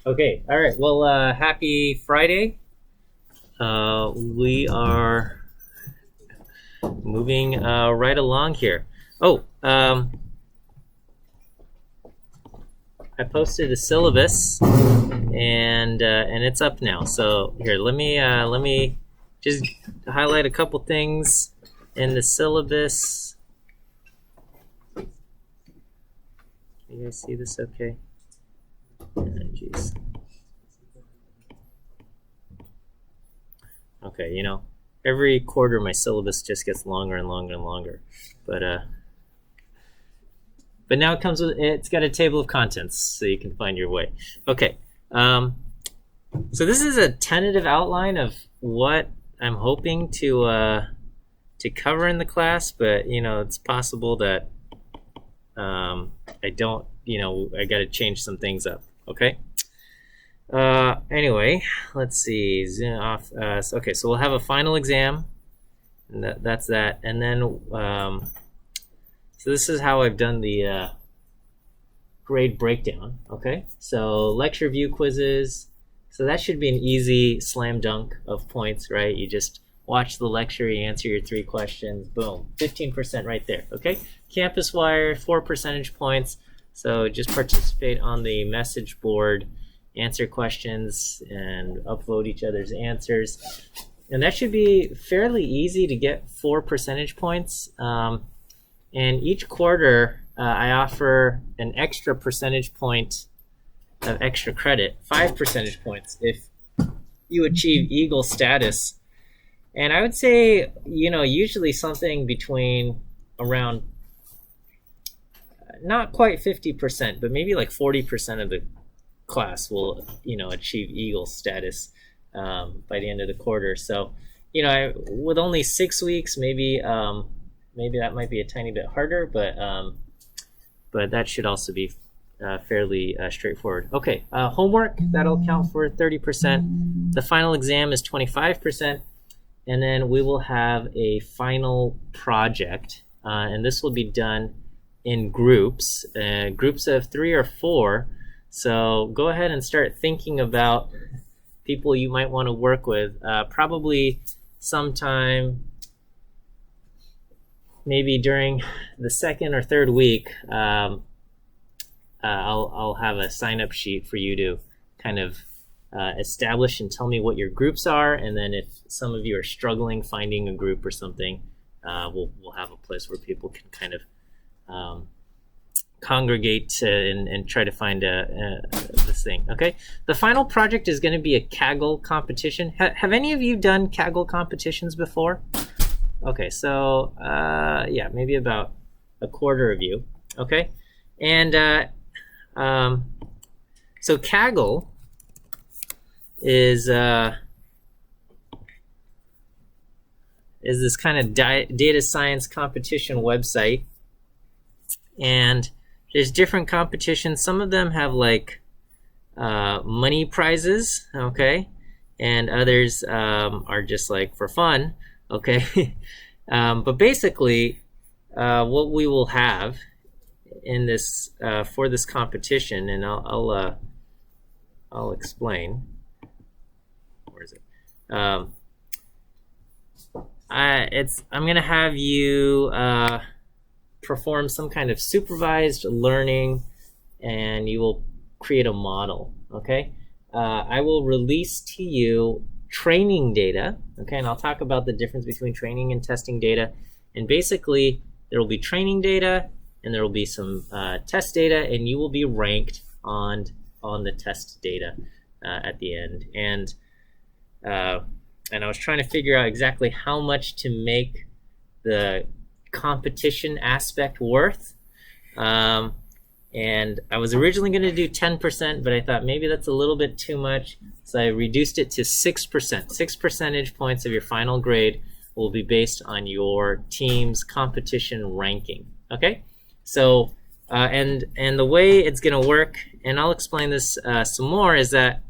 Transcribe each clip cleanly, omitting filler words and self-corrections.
Okay, all right. Well, happy Friday. We are moving right along here. Oh, I posted a syllabus, and it's up now. So here, let me just highlight a couple things in the syllabus. You guys see this? Okay. Jeez. Okay, every quarter my syllabus just gets longer and longer and longer, but now it's got a table of contents so you can find your way. Okay, so this is a tentative outline of what I'm hoping to cover in the class, but it's possible that I don't. I got to change some things up. Okay. Anyway, let's see. Zoom off. Okay, so we'll have a final exam, and that's that. And then, so this is how I've done the grade breakdown. Okay, so lecture view quizzes. So that should be an easy slam dunk of points, right? You just watch the lecture, you answer your 3 questions, boom, 15% right there. Okay, Campus Wire, 4 percentage points. So just participate on the message board, answer questions, and upload each other's answers. And that should be fairly easy to get 4 percentage points. And each quarter, I offer an extra percentage point of extra credit, 5 percentage points, if you achieve Eagle status. And I would say, usually something between around, not quite 50%, but maybe like 40% of the class will achieve Eagle status by the end of the quarter. So with only 6 weeks, maybe that might be a tiny bit harder, but that should also be fairly straightforward. Okay, homework, that'll count for 30%. The final exam is 25%, and then we will have a final project, and this will be done in groups of 3 or 4. So go ahead and start thinking about people you might want to work with. Probably sometime, maybe during the 2nd or 3rd week, I'll have a sign-up sheet for you to kind of establish and tell me what your groups are. And then if some of you are struggling finding a group or something, we'll have a place where people can kind of congregate and try to find this thing. Okay, the final project is going to be a Kaggle competition. Have any of you done Kaggle competitions before? Okay, so yeah, maybe about a quarter of you. Okay, and so Kaggle is this kind of data science competition website, and there's different competitions. Some of them have like money prizes, okay, and others are just like for fun, okay. But basically, what we will have in this for this competition, and I'll explain. Where is it? I'm gonna have you perform some kind of supervised learning, and you will create a model. Okay, I will release to you training data. Okay, and I'll talk about the difference between training and testing data. And basically, there will be training data, and there will be some test data, and you will be ranked on the test data at the end. And I was trying to figure out exactly how much to make the competition aspect worth. And I was originally going to do 10%, but I thought maybe that's a little bit too much. So I reduced it to 6%. 6 percentage points of your final grade will be based on your team's competition ranking. Okay? So, and the way it's going to work, and I'll explain this some more, is that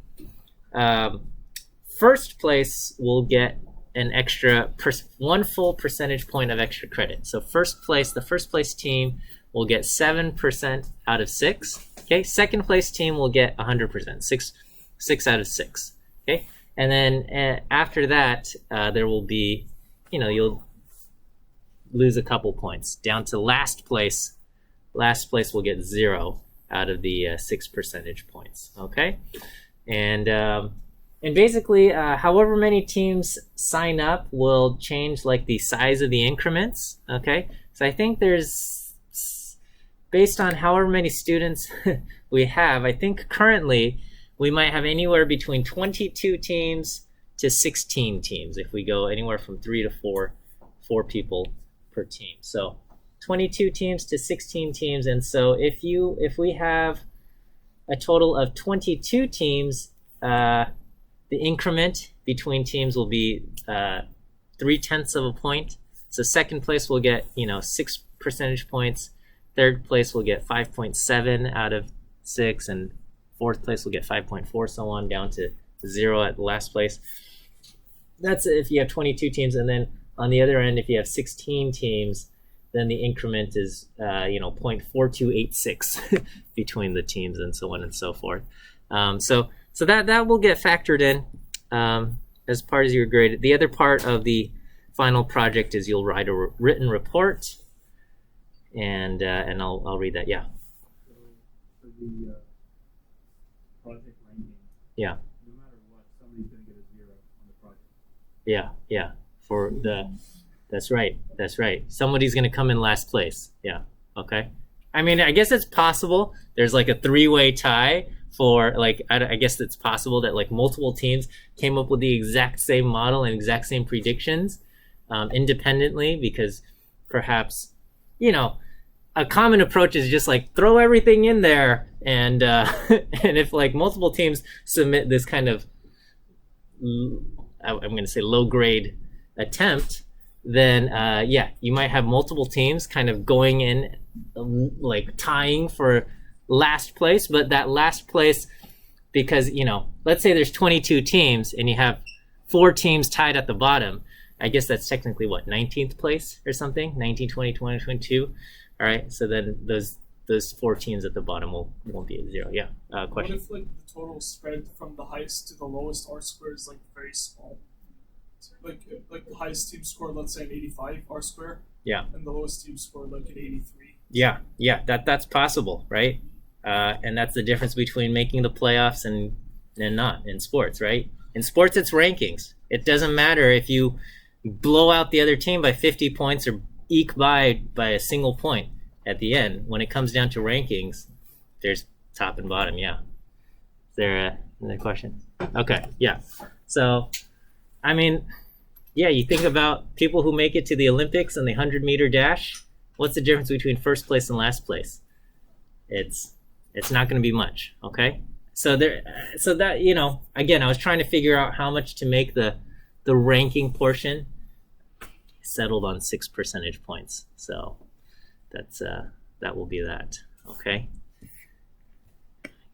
first place will get an extra 1 full percentage point of extra credit. So the first place team will get 7% out of 6. Okay, second place team will get 100%, 6 out of 6. Okay, and then after that, there will be, you'll lose a couple points down to last place. Last place will get 0 out of the 6 percentage points. Okay, and basically, however many teams sign up will change like the size of the increments. Okay, so I think there's, based on however many students we have, I think currently we might have anywhere between 22 teams to 16 teams if we go anywhere from 3 to 4 people per team. So 22 teams to 16 teams, and so if we have a total of 22 teams, the increment between teams will be 0.3 of a point. So second place will get 6 percentage points. Third place will get 5.7 out of 6, and fourth place will get 5.4, so on down to 0 at the last place. That's if you have 22 teams, and then on the other end, if you have 16 teams, then the increment is 0.4286 between the teams, and so on and so forth. So that will get factored in as part of your grade. The other part of the final project is you'll write a written report, and I'll read that. Yeah. So for the project ranking, yeah, no matter what, somebody's going to get a 0 on the project. Yeah. That's right. Somebody's going to come in last place. Yeah. Okay. I mean, I guess it's possible. There's like a 3-way tie for like, I guess it's possible that like multiple teams came up with the exact same model and exact same predictions independently, because perhaps, a common approach is just like throw everything in there, and and if like multiple teams submit this kind of, I'm going to say low grade attempt, then you might have multiple teams kind of going in like tying for last place, but that last place, because let's say there's 22 teams and you have 4 teams tied at the bottom, I guess that's technically what, 19th place or something, 19, 20, 20, 22. All right, so then those 4 teams at the bottom won't be at 0. Yeah. Question. What if like the total spread from the highest to the lowest R-square is like very small? Like the highest team scored, let's say, an 85 R-square. Yeah. And the lowest team scored like an 83. Yeah. That's possible, right? And that's the difference between making the playoffs and not in sports, right? In sports, it's rankings. It doesn't matter if you blow out the other team by 50 points or eke by a single point at the end. When it comes down to rankings, there's top and bottom. Yeah. Is there another question? Okay. Yeah. So, I mean, yeah, you think about people who make it to the Olympics and the 100-meter dash. What's the difference between first place and last place? It's not going to be much. Okay. So that, again, I was trying to figure out how much to make the ranking portion. Settled on 6 percentage points. So that will be that. Okay.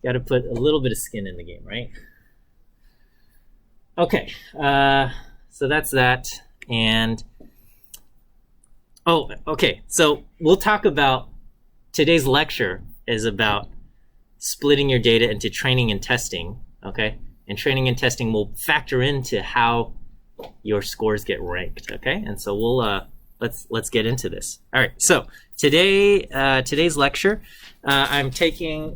Got to put a little bit of skin in the game, right? Okay. So that's that. And okay. So we'll talk about, today's lecture is about splitting your data into training and testing. Okay. And training and testing will factor into how your scores get ranked. Okay. And so we'll let's get into this. All right. So today's lecture, I'm taking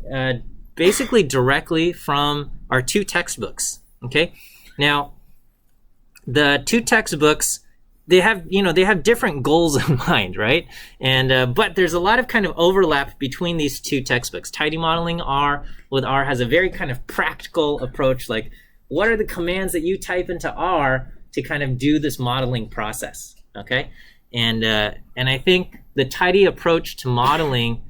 basically directly from our 2 textbooks. Okay. Now, the 2 textbooks, they have different goals in mind, right? And but there's a lot of kind of overlap between these 2 textbooks. Tidy Modeling with R has a very kind of practical approach, like what are the commands that you type into R to kind of do this modeling process, okay? And I think the tidy approach to modeling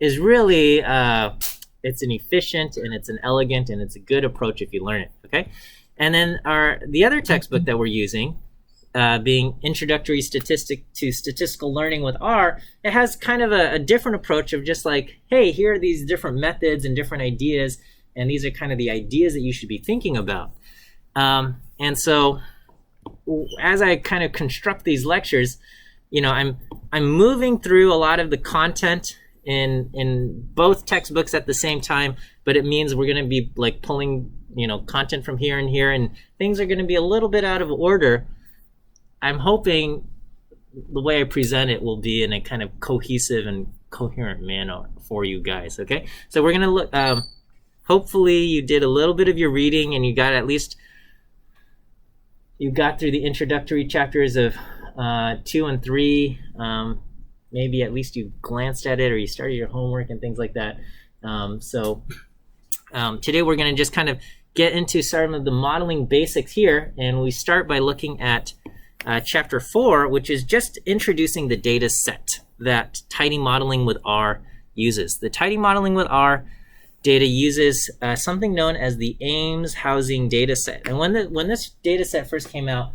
is really, it's an efficient and it's an elegant and it's a good approach if you learn it, okay? And then the other textbook that we're using, being Introductory Statistic to Statistical Learning with R, it has kind of a different approach of just like, hey, here are these different methods and different ideas, and these are kind of the ideas that you should be thinking about. And so, as I kind of construct these lectures, I'm moving through a lot of the content in both textbooks at the same time, but it means we're going to be like pulling, content from here and here, and things are going to be a little bit out of order. I'm hoping the way I present it will be in a kind of cohesive and coherent manner for you guys. Okay, so we're going to look. Hopefully you did a little bit of your reading and you got through the introductory chapters of 2 and 3. Maybe at least you glanced at it or you started your homework and things like that. Today we're going to just kind of get into some of the modeling basics here, and we start by looking at chapter 4, which is just introducing the data set that tidy modeling with R uses. The tidy modeling with R data uses something known as the Ames housing data set. And when this data set first came out,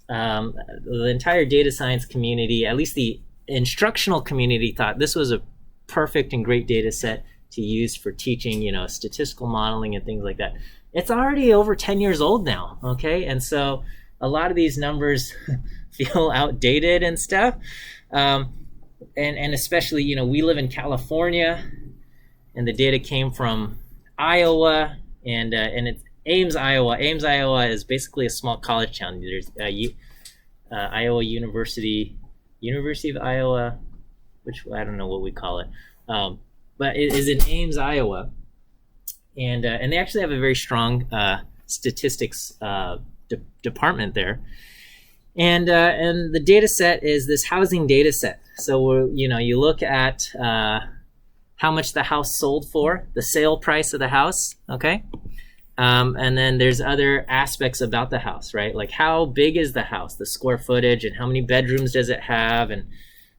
the entire data science community, at least the instructional community, thought this was a perfect and great data set to use for teaching, statistical modeling and things like that. It's already over 10 years old now, okay? And so a lot of these numbers feel outdated and stuff. And especially, we live in California, and the data came from Iowa, and it's Ames, Iowa. Ames, Iowa is basically a small college town. There's Iowa University of Iowa, which I don't know what we call it, but it is in Ames, Iowa, and they actually have a very strong statistics department there, and the data set is this housing data set. So you look at how much the house sold for, the sale price of the house, okay? And then there's other aspects about the house, right? Like how big is the house, the square footage, and how many bedrooms does it have, and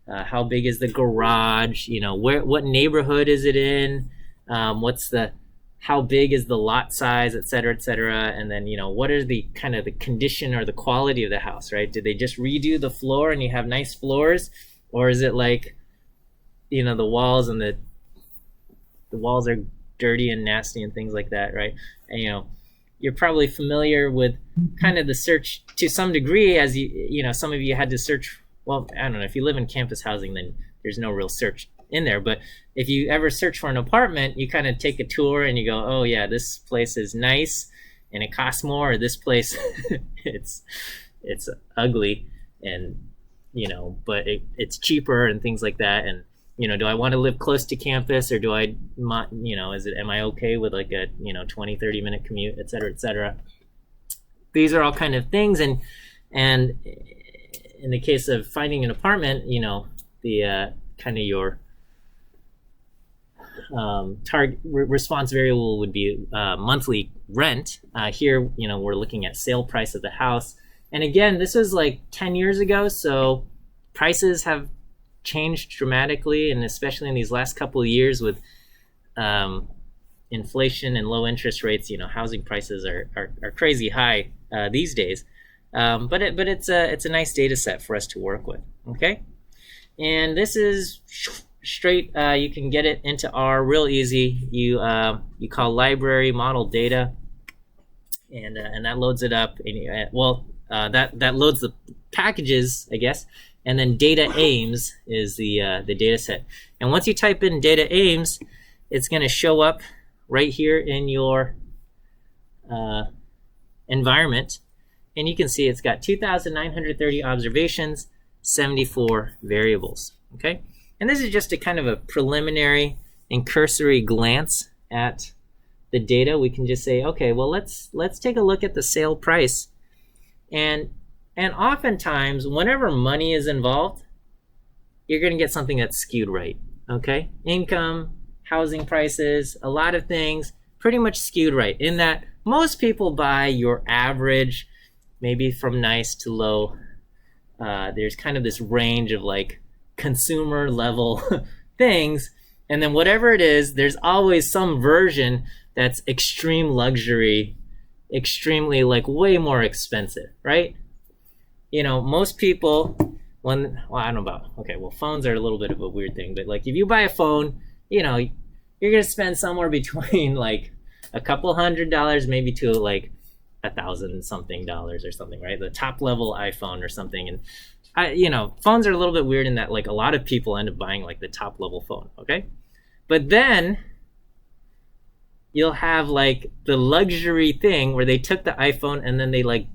how big is the garage, what neighborhood is it in, how big is the lot size, et cetera, and then, what is the kind of the condition or the quality of the house, right? Did they just redo the floor and you have nice floors, or is it like, the walls and the walls are dirty and nasty and things like that, right? And you're probably familiar with kind of the search to some degree, as some of you had to search. Well, I don't know, if you live in campus housing, then there's no real search in there, but if you ever search for an apartment, you kind of take a tour and you go, oh yeah, this place is nice and it costs more, or this place it's ugly and but it's cheaper and things like that. And do I want to live close to campus, or do I, am I okay with like a, 20, 30 minute commute, et cetera. These are all kind of things. And in the case of finding an apartment, the kind of your target response variable would be monthly rent. Here, we're looking at sale price of the house. And again, this was like 10 years ago, so prices have changed dramatically, and especially in these last couple of years with inflation and low interest rates, housing prices are crazy high these days. But it's a nice data set for us to work with. Okay, and this is straight. You can get it into R real easy. You call library model data, and that loads it up. And that loads the packages, I guess. And then data Ames is the data set. And once you type in data Ames, it's going to show up right here in your environment. And you can see it's got 2,930 observations, 74 variables. Okay, and this is just a kind of a preliminary and cursory glance at the data. We can just say, okay, well, let's take a look at the sale price. And oftentimes, whenever money is involved, you're going to get something that's skewed right, okay? Income, housing prices, a lot of things, pretty much skewed right, in that most people buy your average, maybe from nice to low. There's kind of this range of like consumer level things, and then whatever it is, there's always some version that's extreme luxury, extremely like way more expensive, right? Most people, I don't know about, okay, well, phones are a little bit of a weird thing, but like if you buy a phone, you're going to spend somewhere between like a couple $100, maybe to like $1,000 something or something, right? The top level iPhone or something. And phones are a little bit weird in that like a lot of people end up buying like the top level phone, okay? But then you'll have like the luxury thing where they took the iPhone and then they like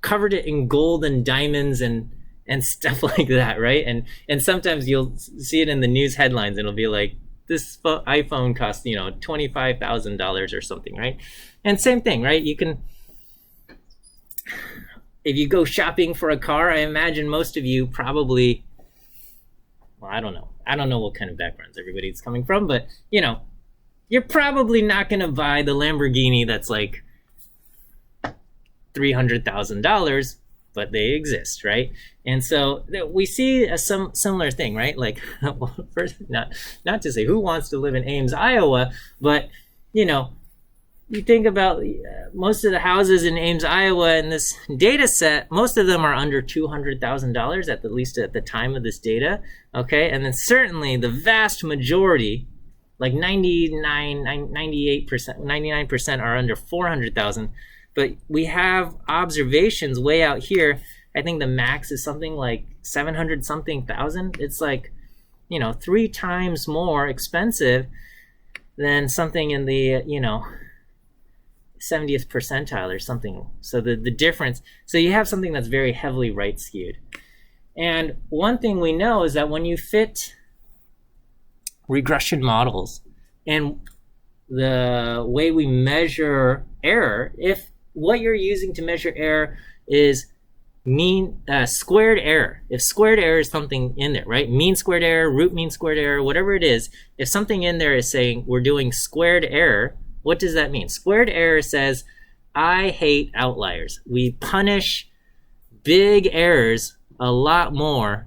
covered it in gold and diamonds and stuff like that, right? And sometimes you'll see it in the news headlines and it'll be like, this iPhone costs, $25,000 or something, right? And same thing, right? You can, if you go shopping for a car, I imagine most of you probably, well, I don't know what kind of backgrounds everybody's coming from, but you're probably not going to buy the Lamborghini that's like $300,000, but they exist, right? And so we see a similar thing, right? Like, well, first, not to say who wants to live in Ames, Iowa, but you think about most of the houses in Ames, Iowa, in this data set, most of them are under $200,000 at least at the time of this data, okay? And then certainly the vast majority, like 98%, 99% are under 400,000. But we have observations way out here. I think the max is something like 700 something thousand. It's like, 3 times more expensive than something in the, 70th percentile or something. So the difference, so you have something that's very heavily right skewed. And one thing we know is that when you fit regression models and the way we measure error, if what you're using to measure error is squared error. If squared error is something in there, right? Mean squared error, root mean squared error, whatever it is, if something in there is saying we're doing squared error, what does that mean? Squared error says, I hate outliers. We punish big errors a lot more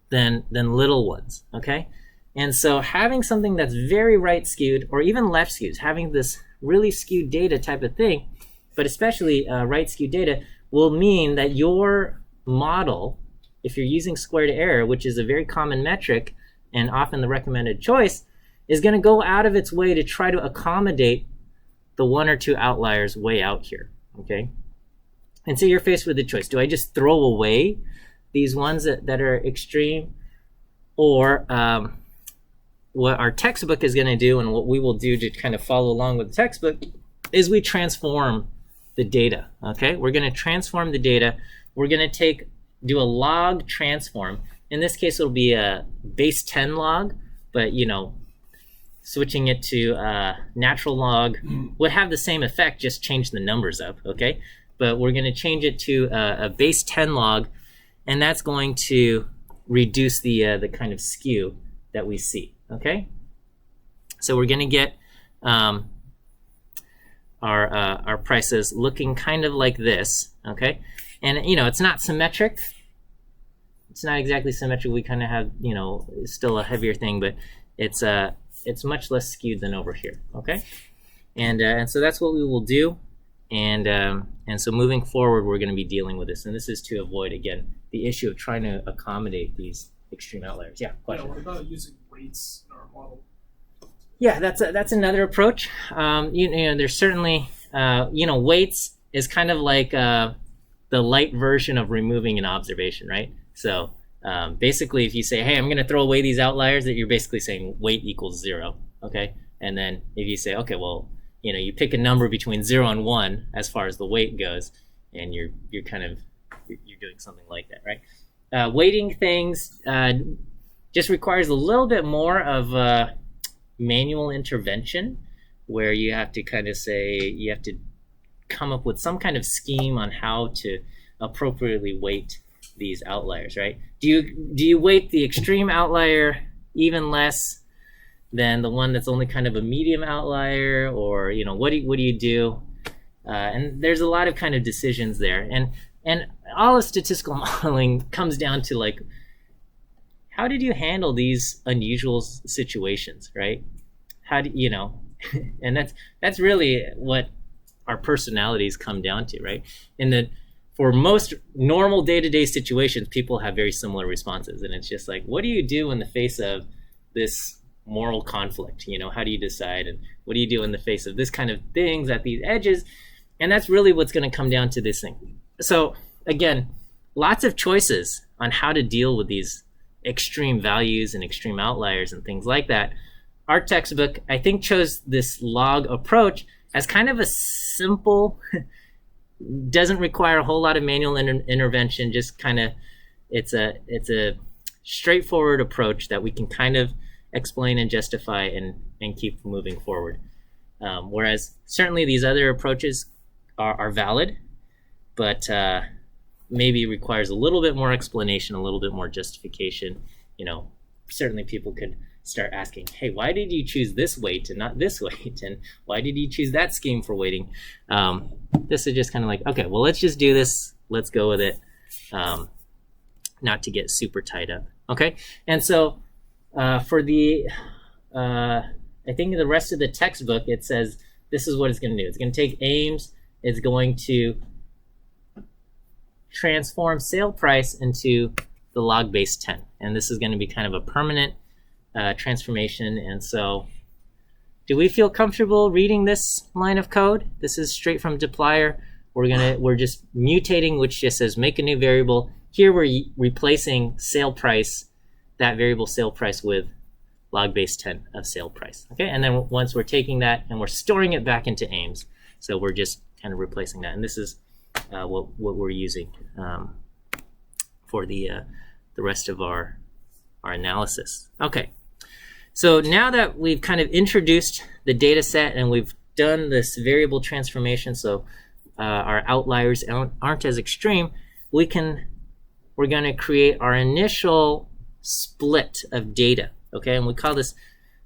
than little ones, okay? And so having something that's very right skewed or even left skewed, having this really skewed data type of thing, but especially right skewed data, will mean that your model, if you're using squared error, which is a very common metric and often the recommended choice, is going to go out of its way to try to accommodate the 1 or 2 outliers way out here, okay? And so you're faced with the choice. Do I just throw away these ones that are extreme? Or what our textbook is going to do and what we will do to kind of follow along with the textbook is we transform the data, okay? We're going to transform the data. We're going to do a log transform. In this case, it'll be a base 10 log, but switching it to natural log would have the same effect, just change the numbers up, okay? But we're going to change it to a base 10 log, and that's going to reduce the kind of skew that we see, okay? So we're going to get our prices looking kind of like this, okay? And it's not symmetric. It's not exactly symmetric. We kind of have still a heavier thing, but it's much less skewed than over here, okay? And so that's what we will do, and so moving forward, we're going to be dealing with this, and this is to avoid again the issue of trying to accommodate these extreme outliers. Yeah, question. Yeah, what about using weights in our model? Yeah, that's another approach. There's certainly weights is kind of like the light version of removing an observation, right? So basically, if you say, hey, I'm going to throw away these outliers, that you're basically saying weight equals 0, okay? And then if you say, okay, well, you pick a number between 0 and 1 as far as the weight goes, and you're doing something like that, right? Weighting things just requires a little bit more of manual intervention, where you have to kind of come up with some kind of scheme on how to appropriately weight these outliers, right? Do you weight the extreme outlier even less than the one that's only kind of a medium outlier, or what do you do? And there's a lot of kind of decisions there, and all of statistical modeling comes down to like, how did you handle these unusual situations, right? How do and that's really what our personalities come down to, right? For most normal day-to-day situations, people have very similar responses, and it's just like, what do you do in the face of this moral conflict? How do you decide, and what do you do in the face of this kind of things at these edges? And that's really what's going to come down to this thing. So again, lots of choices on how to deal with these extreme values and extreme outliers and things like that. Our textbook, I think, chose this log approach as kind of a simple, doesn't require a whole lot of manual intervention, just kind of, it's a straightforward approach that we can kind of explain and justify and keep moving forward. Whereas certainly these other approaches are valid, but maybe requires a little bit more explanation, a little bit more justification. You know, certainly people could start asking, hey, why did you choose this weight and not this weight? And why did you choose that scheme for weighting? This is just kind of like, okay, well, let's just do this. Let's go with it. Not to get super tied up. Okay. And so for the, I think the rest of the textbook, it says this is what it's going to do. It's going to take aims. It's going to transform sale price into the log base 10. And this is going to be kind of a permanent transformation. And so do we feel comfortable reading this line of code? This is straight from dplyr. We're just mutating, which just says make a new variable. Here we're replacing sale price, that variable sale price, with log base 10 of sale price. Okay, and then once we're taking that and we're storing it back into aims, so we're just kind of replacing that. And this is what we're using for the rest of our analysis. Okay, so now that we've kind of introduced the data set and we've done this variable transformation, so our outliers aren't as extreme, we're going to create our initial split of data. Okay, and we call this,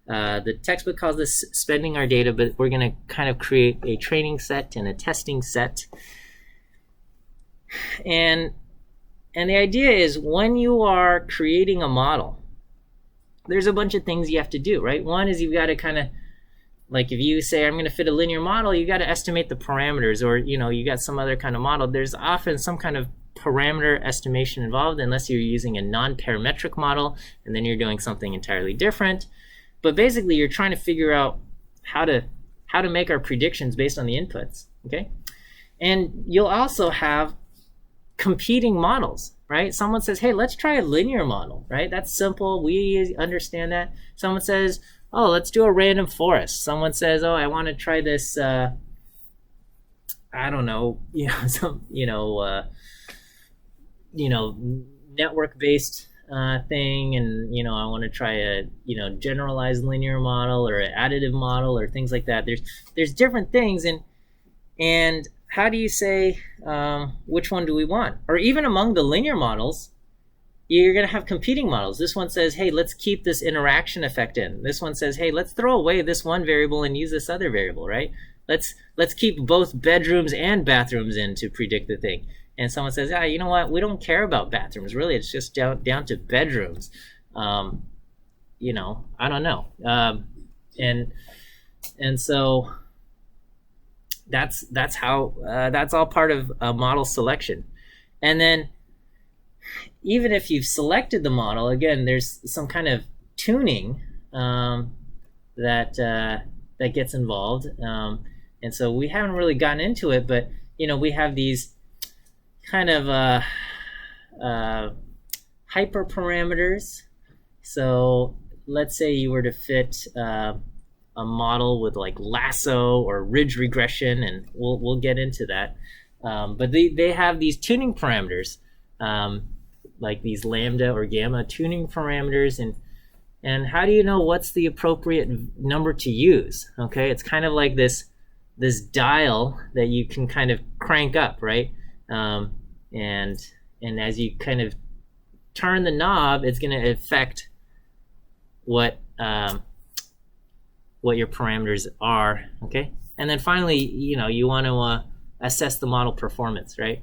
the textbook calls this spending our data, but we're going to kind of create a training set and a testing set. And the idea is when you are creating a model, there's a bunch of things you have to do, right? One is you've got to kind of, like if you say I'm going to fit a linear model, you got to estimate the parameters, or you know, you got some other kind of model. There's often some kind of parameter estimation involved, unless you're using a non-parametric model, and then you're doing something entirely different. But basically, you're trying to figure out how to make our predictions based on the inputs. Okay, and you'll also have competing models, right? Someone says, hey, let's try a linear model, right? That's simple. We understand that. Someone says, oh, let's do a random forest. Someone says, oh, I want to try this. I don't know, network-based thing, and I want to try a generalized linear model or an additive model or things like that. There's different things, and how do you say which one do we want? Or even among the linear models, you're going to have competing models. This one says, hey, let's keep this interaction effect in. This one says, hey, let's throw away this one variable and use this other variable, right? Let's keep both bedrooms and bathrooms in to predict the thing. And someone says, you know what? We don't care about bathrooms. Really, it's just down to bedrooms. I don't know. And so that's how that's all part of model selection. And then even if you've selected the model, again, there's some kind of tuning that gets involved. And so we haven't really gotten into it, but we have these kind of hyperparameters. So let's say you were to fit a model with like lasso or ridge regression, and we'll get into that. But they have these tuning parameters, like these lambda or gamma tuning parameters, and how do you know what's the appropriate number to use? Okay, it's kind of like this dial that you can kind of crank up, right? And as you kind of turn the knob, it's going to affect what your parameters are. Okay, and then finally, you want to assess the model performance, right?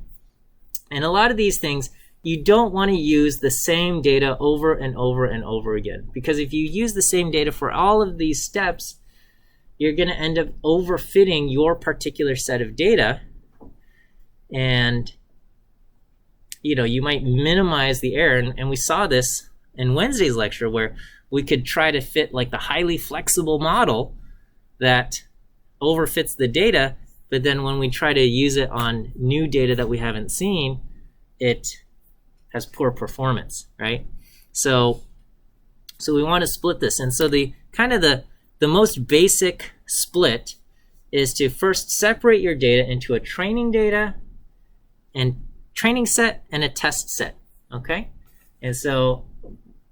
And a lot of these things, you don't want to use the same data over and over and over again, because if you use the same data for all of these steps, you're going to end up overfitting your particular set of data, and you might minimize the error. And we saw this in Wednesday's lecture, where we could try to fit like the highly flexible model that overfits the data, but then when we try to use it on new data that we haven't seen, it has poor performance, right? So we want to split this. And so the most basic split is to first separate your data into a training data and training set and a test set, okay? And so,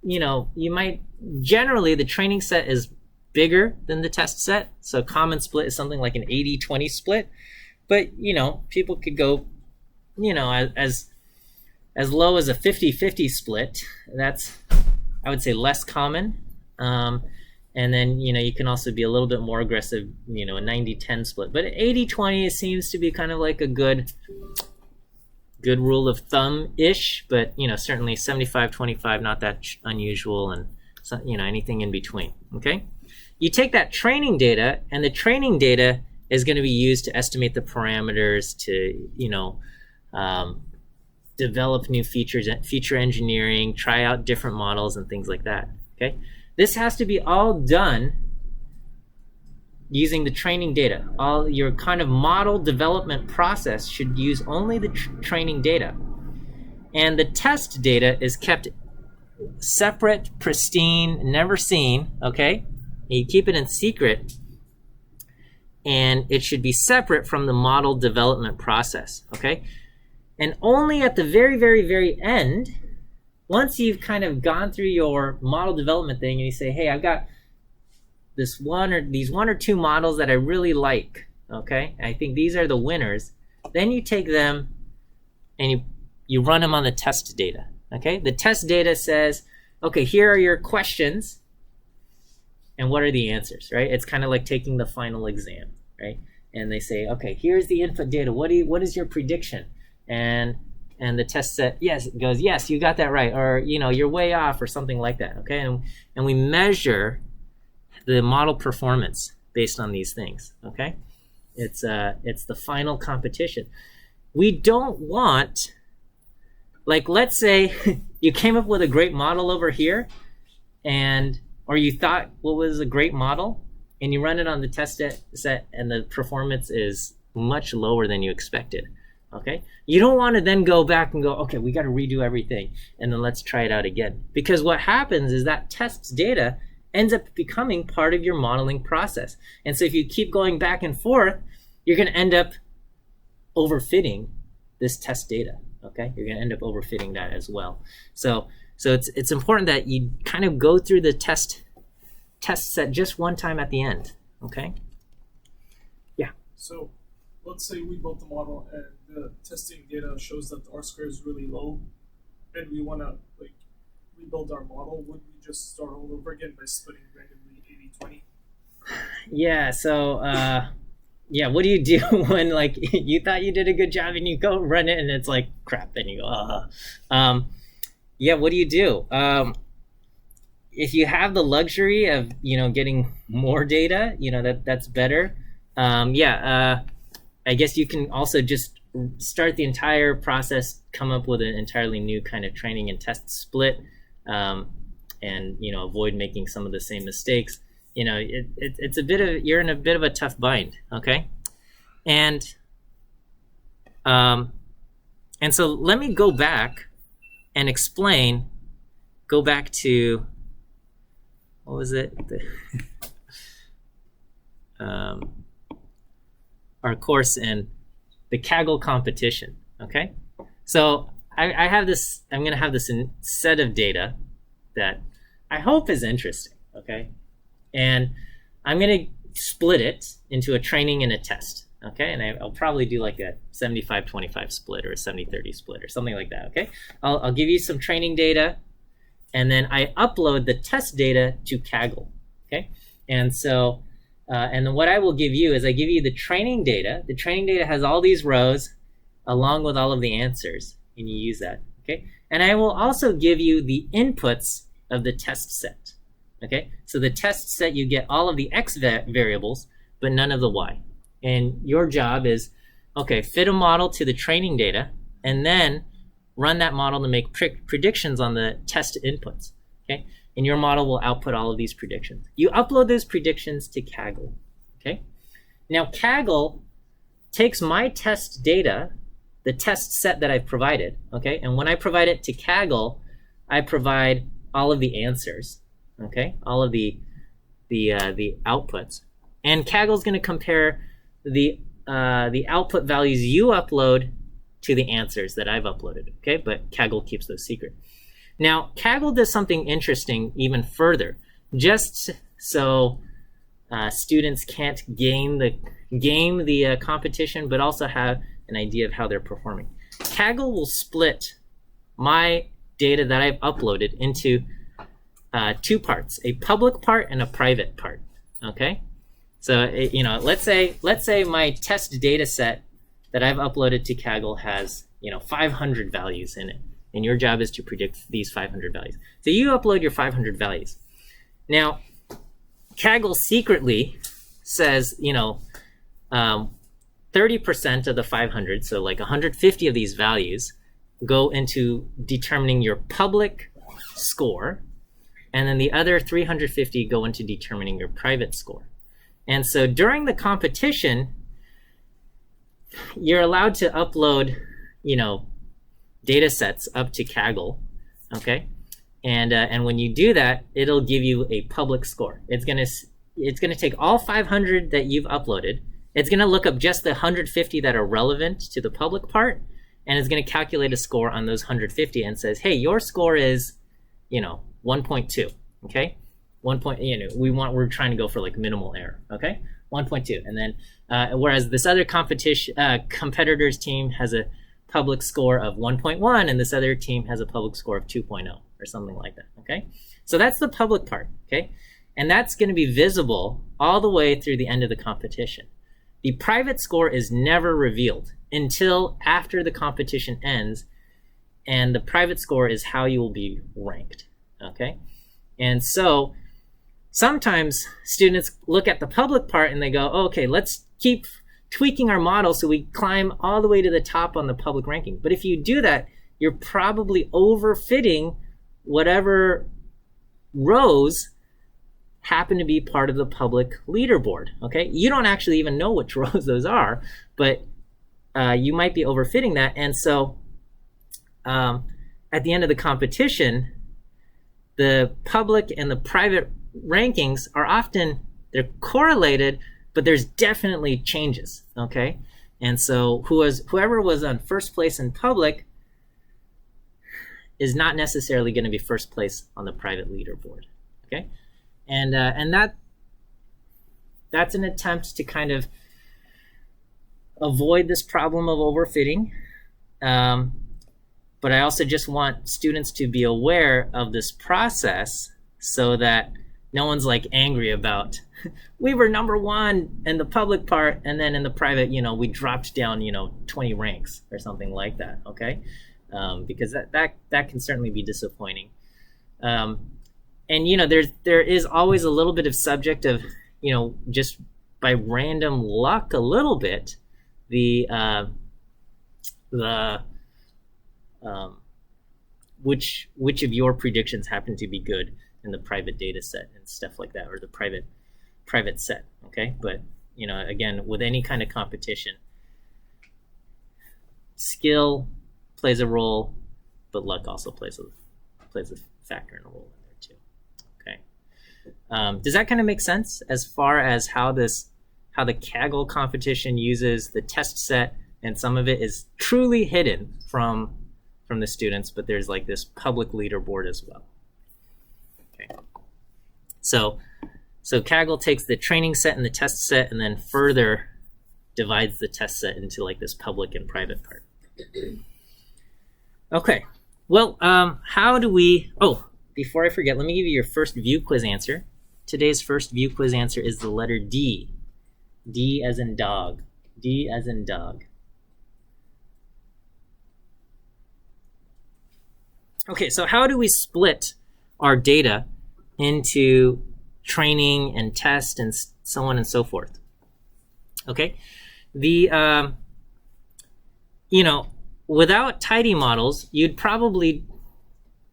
you might, generally the training set is bigger than the test set. So common split is something like an 80-20 split. But, people could go, as low as a 50-50 split. That's, I would say, less common. And then, you can also be a little bit more aggressive, a 90-10 split. But 80-20 seems to be kind of like a good rule of thumb-ish. But, certainly 75-25, not that unusual, and, anything in between, okay? You take that training data, and the training data is going to be used to estimate the parameters, to, develop new features, feature engineering, try out different models and things like that, okay? This has to be all done using the training data. All your kind of model development process should use only the training data. And the test data is kept separate, pristine, never seen, okay? You keep it in secret, and it should be separate from the model development process, okay? And only at the very, very, very end, once you've kind of gone through your model development thing and you say, hey, I've got these one or two models that I really like, okay? I think these are the winners. Then you take them and you run them on the test data, okay? The test data says, okay, here are your questions and what are the answers, right? It's kind of like taking the final exam, right? And they say, okay, here's the input data. What is your prediction? And the test set, yes, it goes, yes, you got that right, or you're way off, or something like that, okay? And we measure the model performance based on these things, okay? It's the final competition. We don't want, like, let's say you came up with a great model over here, or you thought what was a great model, and you run it on the test set, and the performance is much lower than you expected. Okay, you don't want to then go back and go, okay, we got to redo everything, and then let's try it out again. Because what happens is that test data ends up becoming part of your modeling process. And so if you keep going back and forth, you're going to end up overfitting this test data. Okay, you're going to end up overfitting that as well. So it's important that you kind of go through the test set just one time at the end. Okay. Yeah. So let's say we built the model and the testing data shows that the R-square is really low, and we want to rebuild our model. Would we just start all over again by splitting randomly 80-20? Yeah. So what do you do when you thought you did a good job and you go run it and it's like crap, and you go what do you do? If you have the luxury of getting more data, that's better. I guess you can also just start the entire process, come up with an entirely new kind of training and test split, and avoid making some of the same mistakes. It's you're in a bit of a tough bind, okay? And so let me go back and explain. Go back to, what was it? Our course in the Kaggle Competition, okay? So I have this, I'm going to have this set of data that I hope is interesting, okay? And I'm going to split it into a training and a test, okay? And I'll probably do like a 75-25 split or a 70-30 split or something like that, okay? I'll give you some training data, and then I upload the test data to Kaggle, okay? And so, and then what I will give you is I give you the training data. The training data has all these rows along with all of the answers, and you use that, okay? And I will also give you the inputs of the test set, okay? So the test set, you get all of the X variables, but none of the Y. And your job is, okay, fit a model to the training data, and then run that model to make predictions on the test inputs, okay? And your model will output all of these predictions. You upload those predictions to Kaggle, okay? Now Kaggle takes my test data, the test set that I've provided, okay? And when I provide it to Kaggle, I provide all of the answers, okay? All of the outputs. And Kaggle's going to compare the output values you upload to the answers that I've uploaded, okay? But Kaggle keeps those secret. Now, Kaggle does something interesting even further, just so students can't game the competition, but also have an idea of how they're performing. Kaggle will split my data that I've uploaded into two parts, a public part and a private part, okay? So, let's say my test data set that I've uploaded to Kaggle has, 500 values in it, and your job is to predict these 500 values. So you upload your 500 values. Now, Kaggle secretly says, 30% of the 500, so like 150 of these values, go into determining your public score, and then the other 350 go into determining your private score. And so during the competition, you're allowed to upload, data sets up to Kaggle, okay? And when you do that, it'll give you a public score. It's gonna take all 500 that you've uploaded. It's gonna look up just the 150 that are relevant to the public part, and it's gonna calculate a score on those 150 and says, hey, your score is, 1.2, okay? We're trying to go for like minimal error, okay? 1.2, and then whereas this other competitor's team has a public score of 1.1, and this other team has a public score of 2.0 or something like that, okay? So that's the public part, okay? And that's going to be visible all the way through the end of the competition. The private score is never revealed until after the competition ends, and the private score is how you will be ranked, okay? And so sometimes students look at the public part and they go, oh, okay, let's keep tweaking our model so we climb all the way to the top on the public ranking. But if you do that, you're probably overfitting whatever rows happen to be part of the public leaderboard, okay? You don't actually even know which rows those are, but you might be overfitting that. And so at the end of the competition, the public and the private rankings are often, they're correlated, but there's definitely changes, okay? And so whoever was on first place in public is not necessarily going to be first place on the private leaderboard, okay? And that's an attempt to kind of avoid this problem of overfitting. But I also just want students to be aware of this process so that no one's like angry about, we were number one in the public part, and then in the private, we dropped down, 20 ranks or something like that, okay? Because that can certainly be disappointing. And there is always a little bit of subject of, just by random luck a little bit, which of your predictions happen to be good in the private data set and stuff like that, or the private set, okay? But again, with any kind of competition, skill plays a role, but luck also plays a factor in a role in there too, okay? Does that kind of make sense as far as how the Kaggle competition uses the test set, and some of it is truly hidden from the students, but there's like this public leaderboard as well. Okay. So Kaggle takes the training set and the test set and then further divides the test set into like this public and private part. Okay, well, how do we, before I forget, let me give you your first view quiz answer. Today's first view quiz answer is the letter D. D as in dog. D as in dog. Okay, so how do we split our data into training and test and so on and so forth? Okay, without tidy models, you'd probably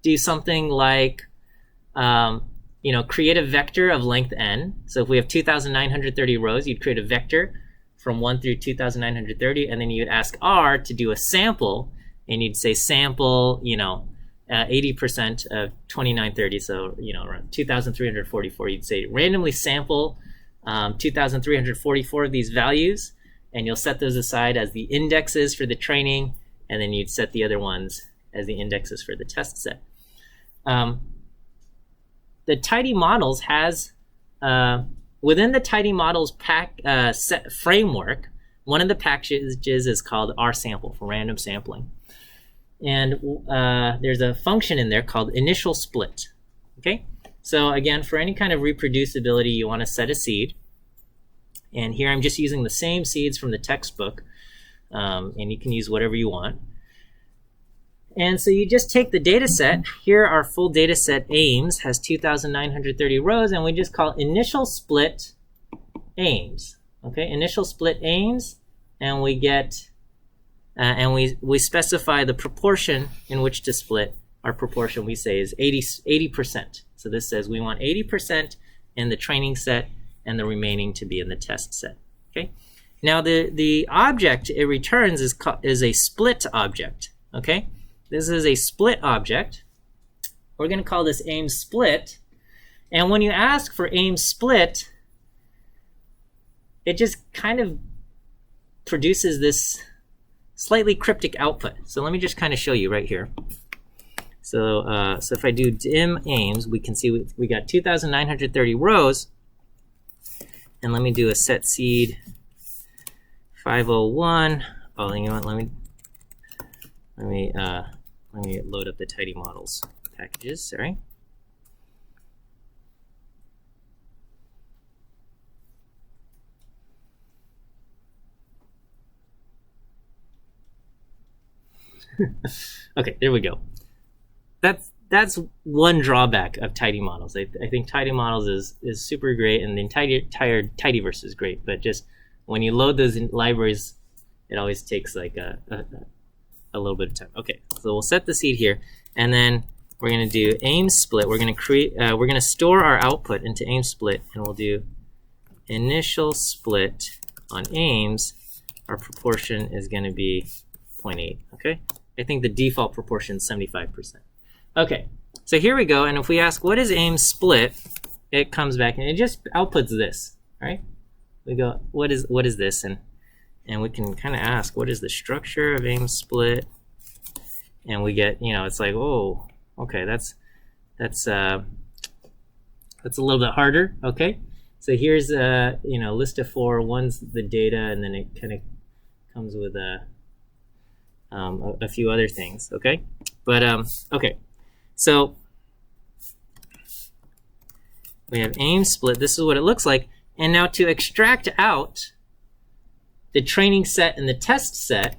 do something like, create a vector of length n. So if we have 2,930 rows, you'd create a vector from 1 through 2,930, and then you'd ask R to do a sample, and you'd say sample, 80% of 2930, so around 2,344. You'd say randomly sample 2,344 of these values, and you'll set those aside as the indexes for the training, and then you'd set the other ones as the indexes for the test set. The Tidy Models has, within the Tidy Models set framework, one of the packages is called RSample for random sampling. And there's a function in there called initial split. Okay, so again, for any kind of reproducibility, you want to set a seed. And here I'm just using the same seeds from the textbook, and you can use whatever you want. And so you just take the data set. Here our full data set Ames has 2,930 rows, and we just call initial split Ames. Okay, initial split Ames, and we get and we specify the proportion in which to split. Our proportion, we say, is 80%. So this says we want 80% in the training set and the remaining to be in the test set. Okay. Now the object it returns is a split object. Okay. This is a split object. We're going to call this Ames split. And when you ask for Ames split, it just kind of produces this slightly cryptic output. So let me just kind of show you right here. So if I do dim Ames, we can see we got 2,930 rows. And let me do a set seed 501. Oh, you know what? Let me load up the Tidy Models packages. Sorry. Okay, there we go. That's one drawback of Tidy Models. I think Tidy Models is super great, and the entire Tidyverse is great. But just when you load those in libraries, it always takes like a little bit of time. Okay, so we'll set the seed here, and then we're going to do Ames split. We're going to store our output into Ames split, and we'll do initial split on Ames. Our proportion is going to be 0.8. Okay, I think the default proportion is 75%. Okay, so here we go, and if we ask what is Ames split, it comes back and it just outputs this, right? We go, what is this? And we can kind of ask, what is the structure of Ames split? And we get, it's like, oh, okay, that's a little bit harder. Okay, so here's a list of 4. One's the data, and then it kind of comes with a few other things. Okay, but okay. So we have Ames split. This is what it looks like. And now to extract out the training set and the test set,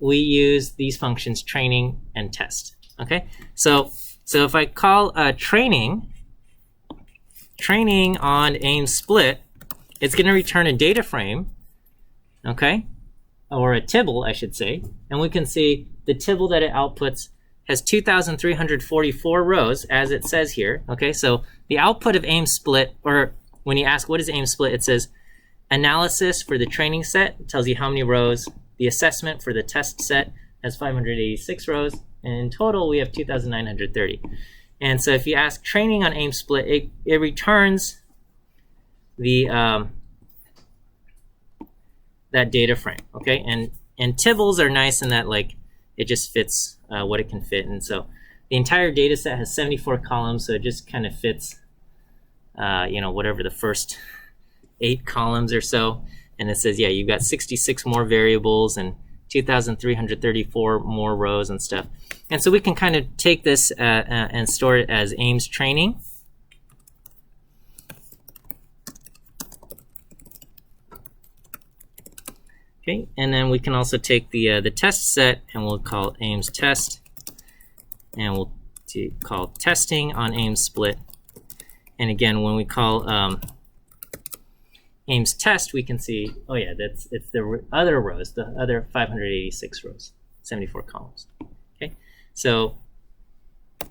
we use these functions training and test. Okay. So if I call training on Ames split, it's going to return a data frame. Okay, or a tibble, I should say. And we can see the tibble that it outputs has 2,344 rows, as it says here. Okay, so the output of Ames split, or when you ask what is Ames split, it says analysis for the training set. It tells you how many rows. The assessment for the test set has 586 rows, and in total we have 2,930. And so if you ask training on Ames split, it returns the that data frame. Okay, and tibbles are nice in that like it just fits what it can fit. And so the entire data set has 74 columns, so it just kind of fits whatever the first 8 columns or so. And it says, yeah, you've got 66 more variables and 2,334 more rows and stuff. And so we can kind of take this and store it as Ames training. Okay, and then we can also take the test set, and we'll call Ames test, and we'll call testing on Ames split. And again, when we call Ames test, we can see, oh yeah, it's the other rows, the other 586 rows, 74 columns. Okay, so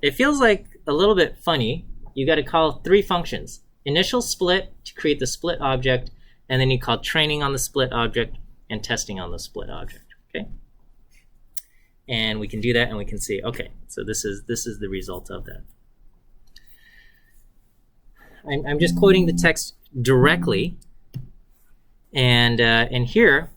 it feels like a little bit funny. You got to call 3 functions: initial split to create the split object, and then you call training on the split object and testing on the split object. Okay, and we can do that, and we can see, okay, so this is the result of that. I'm just quoting the text directly, and here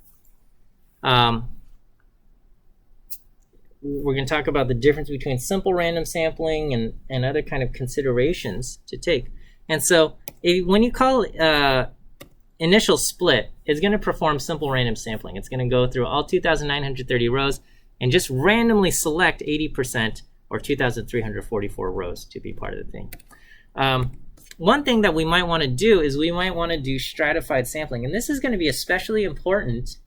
we're going to talk about the difference between simple random sampling and other kind of considerations to take. And so when you call initial split, it's going to perform simple random sampling. It's going to go through all 2,930 rows and just randomly select 80% or 2,344 rows to be part of the thing. One thing that we might want to do is we might want to do stratified sampling. And this is going to be especially important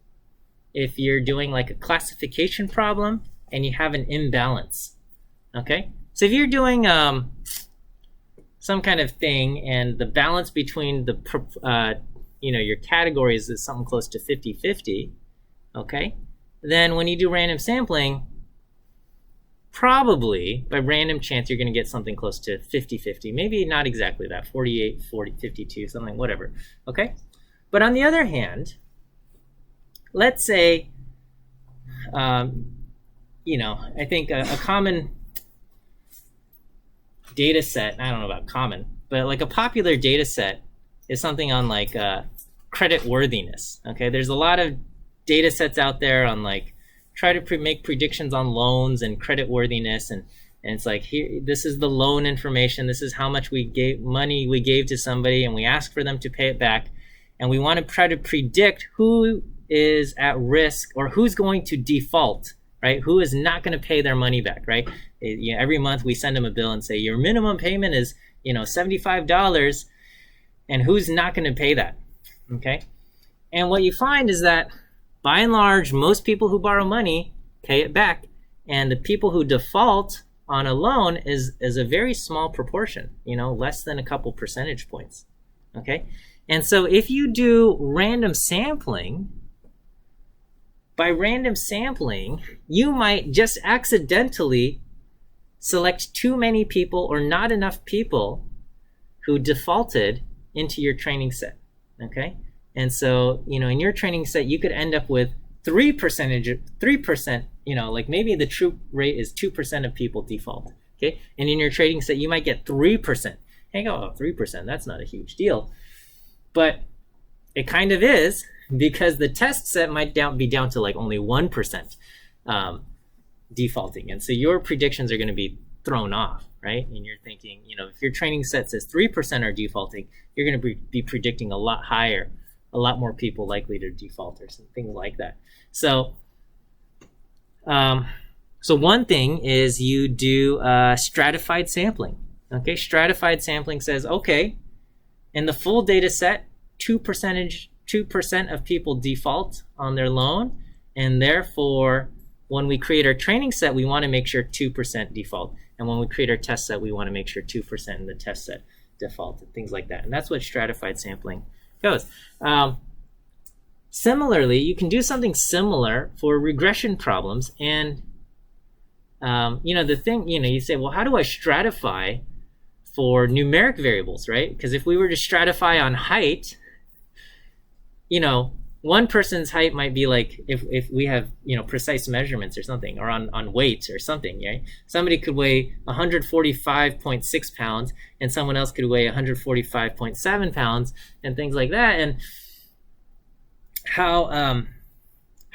if you're doing like a classification problem and you have an imbalance. Okay? So if you're doing some kind of thing and the balance between the your categories is something close to 50-50, okay? Then when you do random sampling, probably by random chance you're going to get something close to 50-50. Maybe not exactly that, 48, 40, 52, something, whatever, okay? But on the other hand, let's say, I think a common data set, I don't know about common, but like a popular data set is something on like credit worthiness, okay? There's a lot of data sets out there on like try to make predictions on loans and credit worthiness, and it's like, here, this is the loan information, this is how much money we gave to somebody, and we ask for them to pay it back, and we want to try to predict who is at risk or who's going to default, right? Who is not going to pay their money back, right? Every month we send them a bill and say your minimum payment is $75, and who's not going to pay that, okay? And what you find is that by and large, most people who borrow money pay it back, and the people who default on a loan is a very small proportion, less than a couple percentage points, okay? And so if you do random sampling, by random sampling, you might just accidentally select too many people or not enough people who defaulted into your training set, okay? And so, in your training set, you could end up with 3%, like maybe the true rate is 2% of people default, okay? And in your training set, you might get 3%. And you go, oh, 3%, that's not a huge deal. But it kind of is, because the test set might be down to like only 1% defaulting. And so your predictions are going to be thrown off, right? And you're thinking, if your training set says 3% are defaulting, you're going to be predicting a lot higher, a lot more people likely to default or things like that. So, one thing is you do stratified sampling. Okay, stratified sampling says, okay, in the full data set, 2% of people default on their loan, and therefore, when we create our training set, we want to make sure 2% default. And when we create our test set, we want to make sure 2% in the test set default, and things like that. And that's what stratified sampling goes. Similarly, you can do something similar for regression problems. And, the thing, you say, well, how do I stratify for numeric variables, right? Because if we were to stratify on height, one person's height might be like, if we have, precise measurements or something, or on weight or something, right? Somebody could weigh 145.6 pounds and someone else could weigh 145.7 pounds and things like that. And how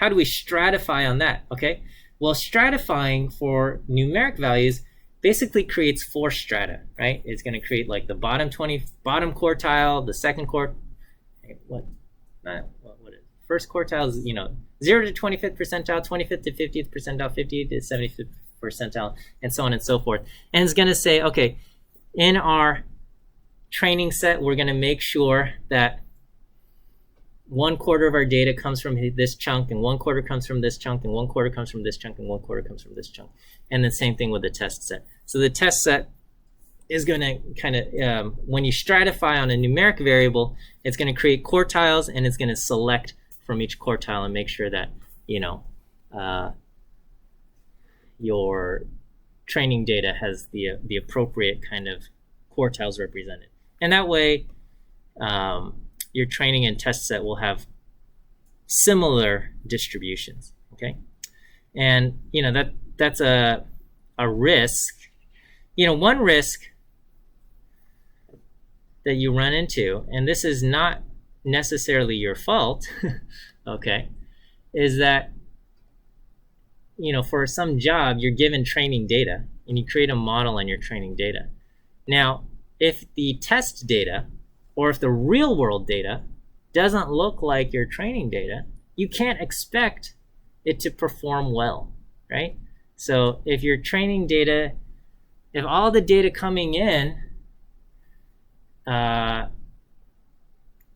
do we stratify on that? Okay, well, stratifying for numeric values basically creates 4 strata, right? It's going to create like the bottom quartile, the second quartile, first quartile is 0 to 25th percentile, 25th to 50th percentile, 50th to 75th percentile, and so on and so forth. And it's going to say, okay, in our training set, we're going to make sure that 1/4 of our data comes from this chunk, and 1/4 comes from this chunk, and 1/4 comes from this chunk, and 1/4 comes from this chunk. And the same thing with the test set. So the test set is going to kind of, when you stratify on a numeric variable, it's going to create quartiles, and it's going to select from each quartile and make sure that, your training data has the appropriate kind of quartiles represented. And that way, your training and test set will have similar distributions, okay? And that's a risk. One risk that you run into, and this is not necessarily your fault, okay, is that for some job you're given training data and you create a model on your training data. Now, if the test data or if the real world data doesn't look like your training data, you can't expect it to perform well, right? So if your training data, if all the data coming in that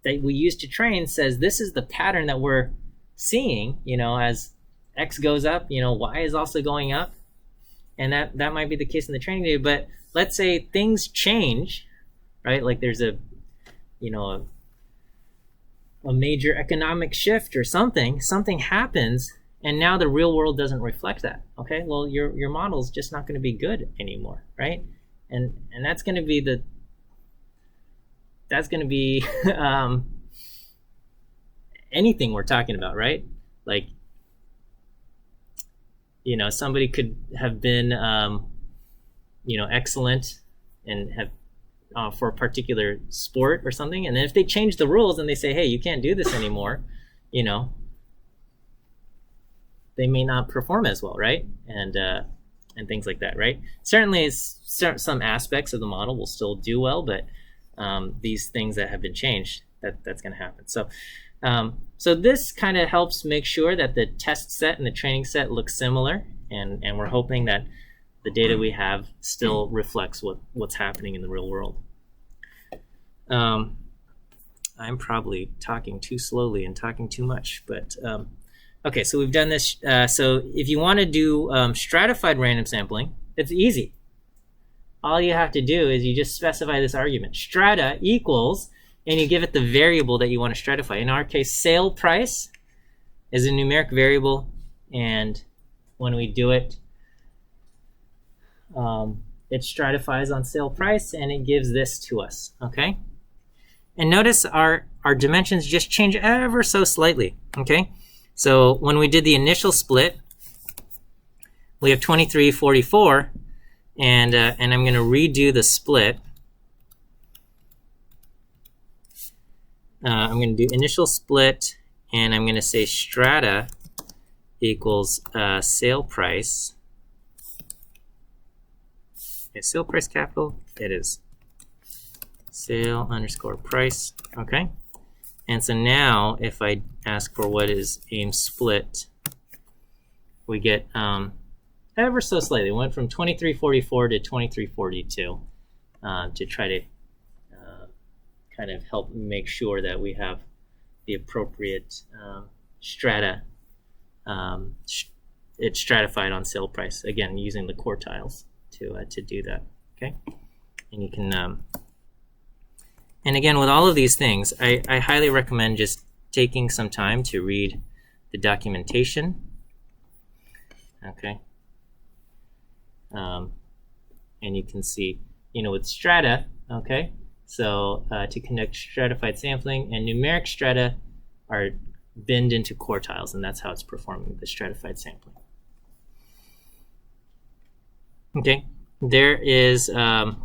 we use to train says this is the pattern that we're seeing, as X goes up, Y is also going up, and that might be the case in the training data. But let's say things change, right? Like there's a major economic shift or something happens, and now the real world doesn't reflect that. Okay, well your model's just not going to be good anymore, right? And that's going to be anything we're talking about, right? Like somebody could have been excellent and have for a particular sport or something, and then if they change the rules and they say, hey, you can't do this anymore, they may not perform as well, right? And things like that, right? Certainly some aspects of the model will still do well, but these things that have been changed, that's going to happen. So this kind of helps make sure that the test set and the training set look similar, and we're hoping that the data we have still reflects what's happening in the real world. I'm probably talking too slowly and talking too much, but okay, so we've done this. So if you want to do stratified random sampling, it's easy. All you have to do is you just specify this argument, strata equals, and you give it the variable that you want to stratify. In our case, sale price is a numeric variable, and when we do it, it stratifies on sale price, and it gives this to us, okay? And notice our dimensions just change ever so slightly, okay? So when we did the initial split, we have 2344, and I'm going to redo the split. I'm going to do initial split, and I'm going to say strata equals sale price. Is sale price capital? It is. Sale underscore price. Okay. And so now if I ask for what is aim split, we get ever so slightly. We went from 2344 to 2342 to try to kind of help make sure that we have the appropriate strata. It's stratified on sale price, again using the quartiles to do that. Okay, and you can and again with all of these things, I highly recommend just taking some time to read the documentation. Okay, and you can see, with strata, okay, so to connect stratified sampling and numeric strata are binned into quartiles, and that's how it's performing with the stratified sampling. Okay, there is, and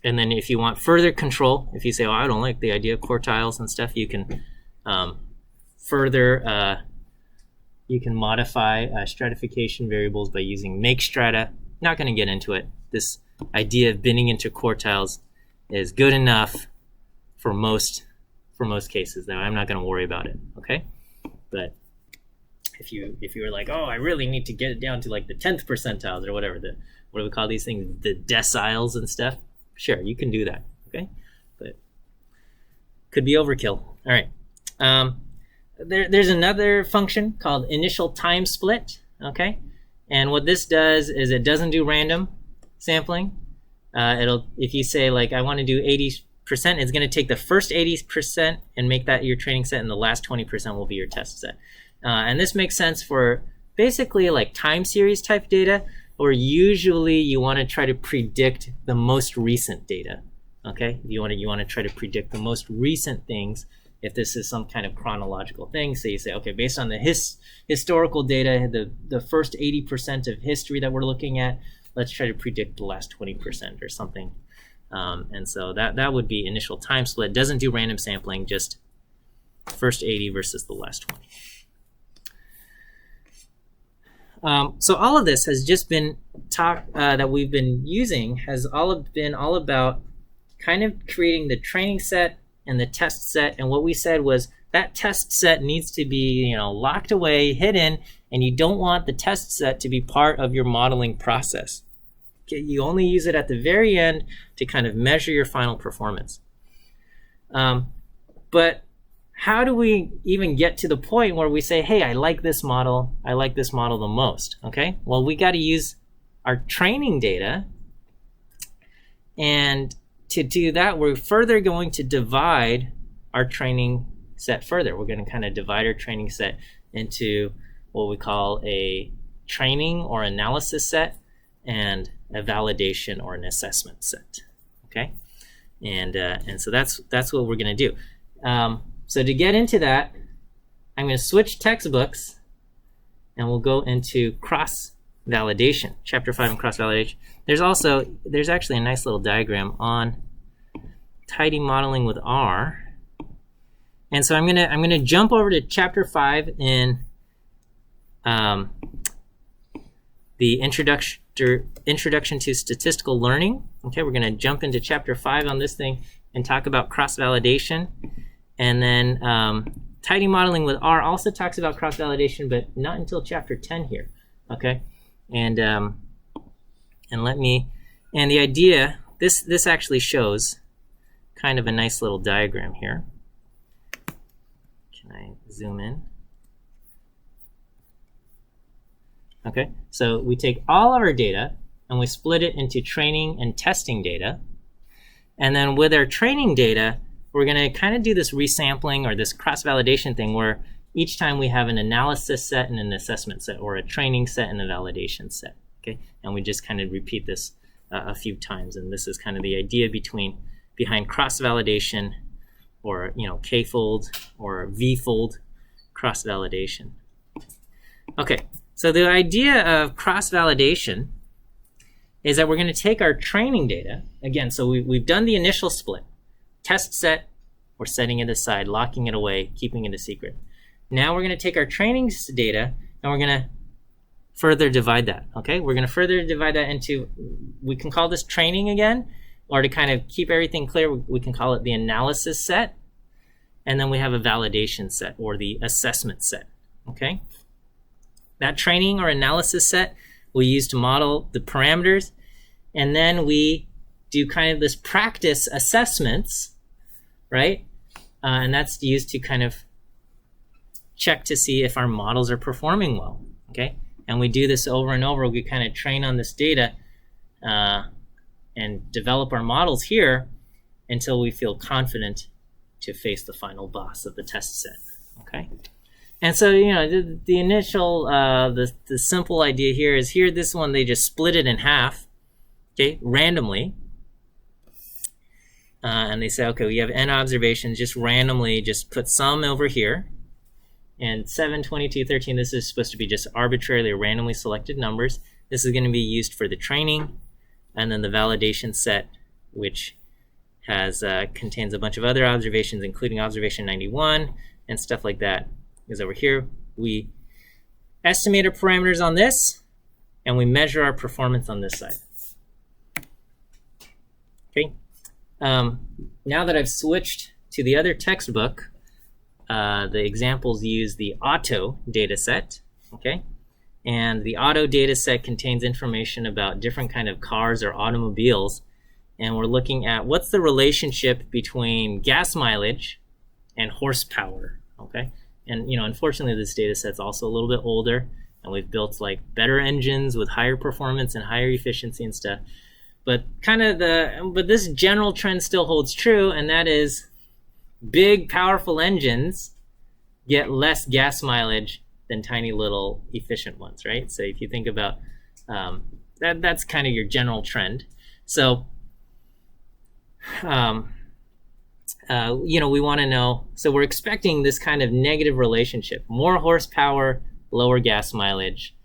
then if you want further control, if you say, oh, I don't like the idea of quartiles and stuff, you can further, you can modify stratification variables by using make strata. Not going to get into it. This idea of binning into quartiles is good enough for most cases, though. I'm not going to worry about it, okay? But if you were like, oh, I really need to get it down to like the 10th percentiles or whatever, what do we call these things, the deciles and stuff, sure, you can do that, okay? But could be overkill. All right. There's another function called initial time split, okay? And what this does is it doesn't do random sampling. If you say like I want to do 80%, it's going to take the first 80% and make that your training set, and the last 20% will be your test set. And this makes sense for basically like time series type data, or usually you want to try to predict the most recent data. Okay, you want to try to predict the most recent things. If this is some kind of chronological thing, so you say, okay, based on the historical data, the first 80% of history that we're looking at, let's try to predict the last 20% or something. And so that would be initial time split. Doesn't do random sampling, just first 80 versus the last 20. So all of this has just been that we've been using has been all about kind of creating the training set and the test set. And what we said was that test set needs to be, locked away, hidden, and you don't want the test set to be part of your modeling process. Okay, you only use it at the very end to kind of measure your final performance. But how do we even get to the point where we say, hey, I like this model the most? Okay, well, we got to use our training data, and to do that, we're further going to divide our training set further. We're going to kind of divide our training set into what we call a training or analysis set and a validation or an assessment set. Okay, and so that's what we're going to do. So to get into that, I'm going to switch textbooks, and we'll go into cross-validation, Chapter 5 and cross-validation. There's actually a nice little diagram on tidy modeling with R. And so I'm gonna jump over to Chapter 5 in the Introduction to Statistical Learning. Okay, we're going to jump into Chapter 5 on this thing and talk about cross-validation. And then tidy modeling with R also talks about cross-validation, but not until Chapter 10 here. Okay, and the idea, this actually shows kind of a nice little diagram here. Can I zoom in? Okay, so we take all of our data and we split it into training and testing data. And then with our training data, we're going to kind of do this resampling or this cross-validation thing where each time we have an analysis set and an assessment set, or a training set and a validation set. Okay, and we just kind of repeat this a few times. And this is kind of the idea behind cross-validation, or K-fold or V-fold cross-validation. Okay, so the idea of cross-validation is that we're going to take our training data, again, so we've done the initial split. Test set, we're setting it aside, locking it away, keeping it a secret. Now we're going to take our training data and we're going to further divide that, okay? We're going to further divide that into, we can call this training again, or to kind of keep everything clear, we can call it the analysis set. And then we have a validation set, or the assessment set, okay? That training or analysis set we use to model the parameters, and then we do kind of this practice assessments, right? And that's used to kind of check to see if our models are performing well, okay? And we do this over and over. We kind of train on this data and develop our models here until we feel confident to face the final boss of the test set, okay? And so, the initial, the simple idea here is this one, they just split it in half, okay, randomly. And they say, okay, we have n observations, just randomly, just put some over here. And 7, 22, 13, this is supposed to be just arbitrarily or randomly selected numbers. This is going to be used for the training. And then the validation set, which has contains a bunch of other observations, including observation 91 and stuff like that, is over here. We estimate our parameters on this, and we measure our performance on this side. Okay. Now that I've switched to the other textbook, the examples use the auto data set, okay? And the auto data set contains information about different kind of cars or automobiles, and we're looking at what's the relationship between gas mileage and horsepower, okay? And unfortunately, this data set's also a little bit older, and we've built like better engines with higher performance and higher efficiency and stuff. But but this general trend still holds true, and that is big, powerful engines get less gas mileage than tiny little efficient ones, right? So if you think about that's kind of your general trend. So we want to know, so we're expecting this kind of negative relationship: more horsepower, lower gas mileage,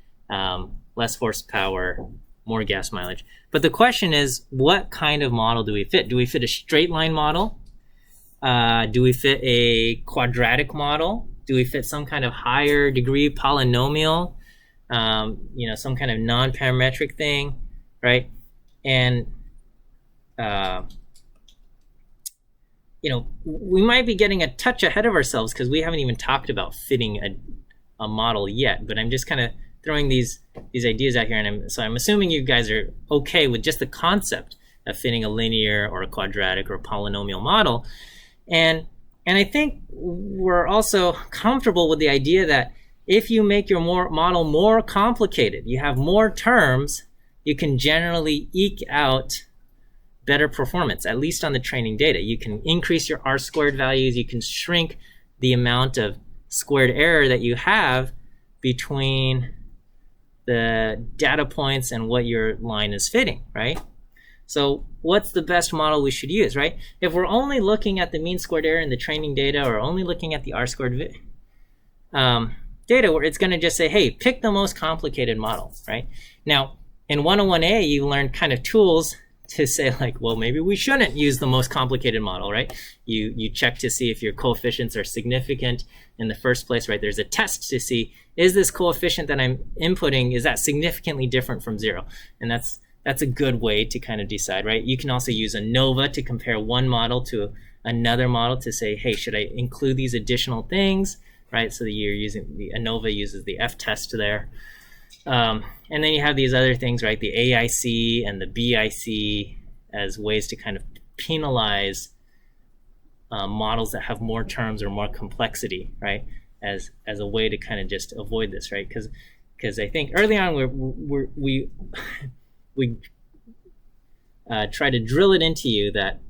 less horsepower, more gas mileage. But the question is, what kind of model do we fit? Do we fit a straight line model? Do we fit a quadratic model? Do we fit some kind of higher degree polynomial? Some kind of non-parametric thing, right? And we might be getting a touch ahead of ourselves because we haven't even talked about fitting a model yet. But I'm just kind of throwing these ideas out here, and I'm assuming you guys are okay with just the concept of fitting a linear or a quadratic or a polynomial model. And I think we're also comfortable with the idea that if you make your model more complicated, you have more terms, you can generally eke out better performance, at least on the training data. You can increase your R-squared values, you can shrink the amount of squared error that you have between the data points and what your line is fitting, right? So what's the best model we should use, right? If we're only looking at the mean squared error in the training data, or only looking at the R-squared data, where it's going to just say, hey, pick the most complicated model, right? Now, in 101A, you learn kind of tools to say, like, well, maybe we shouldn't use the most complicated model, right? You check to see if your coefficients are significant in the first place, right? There's a test to see, is this coefficient that I'm inputting, is that significantly different from 0? And that's a good way to kind of decide, right? You can also use ANOVA to compare one model to another model to say, hey, should I include these additional things, right? So you're using the ANOVA uses the F-test there. And then you have these other things, right? The AIC and the BIC as ways to kind of penalize models that have more terms or more complexity, right? As a way to kind of just avoid this, right? Because I think early on we try to drill it into you that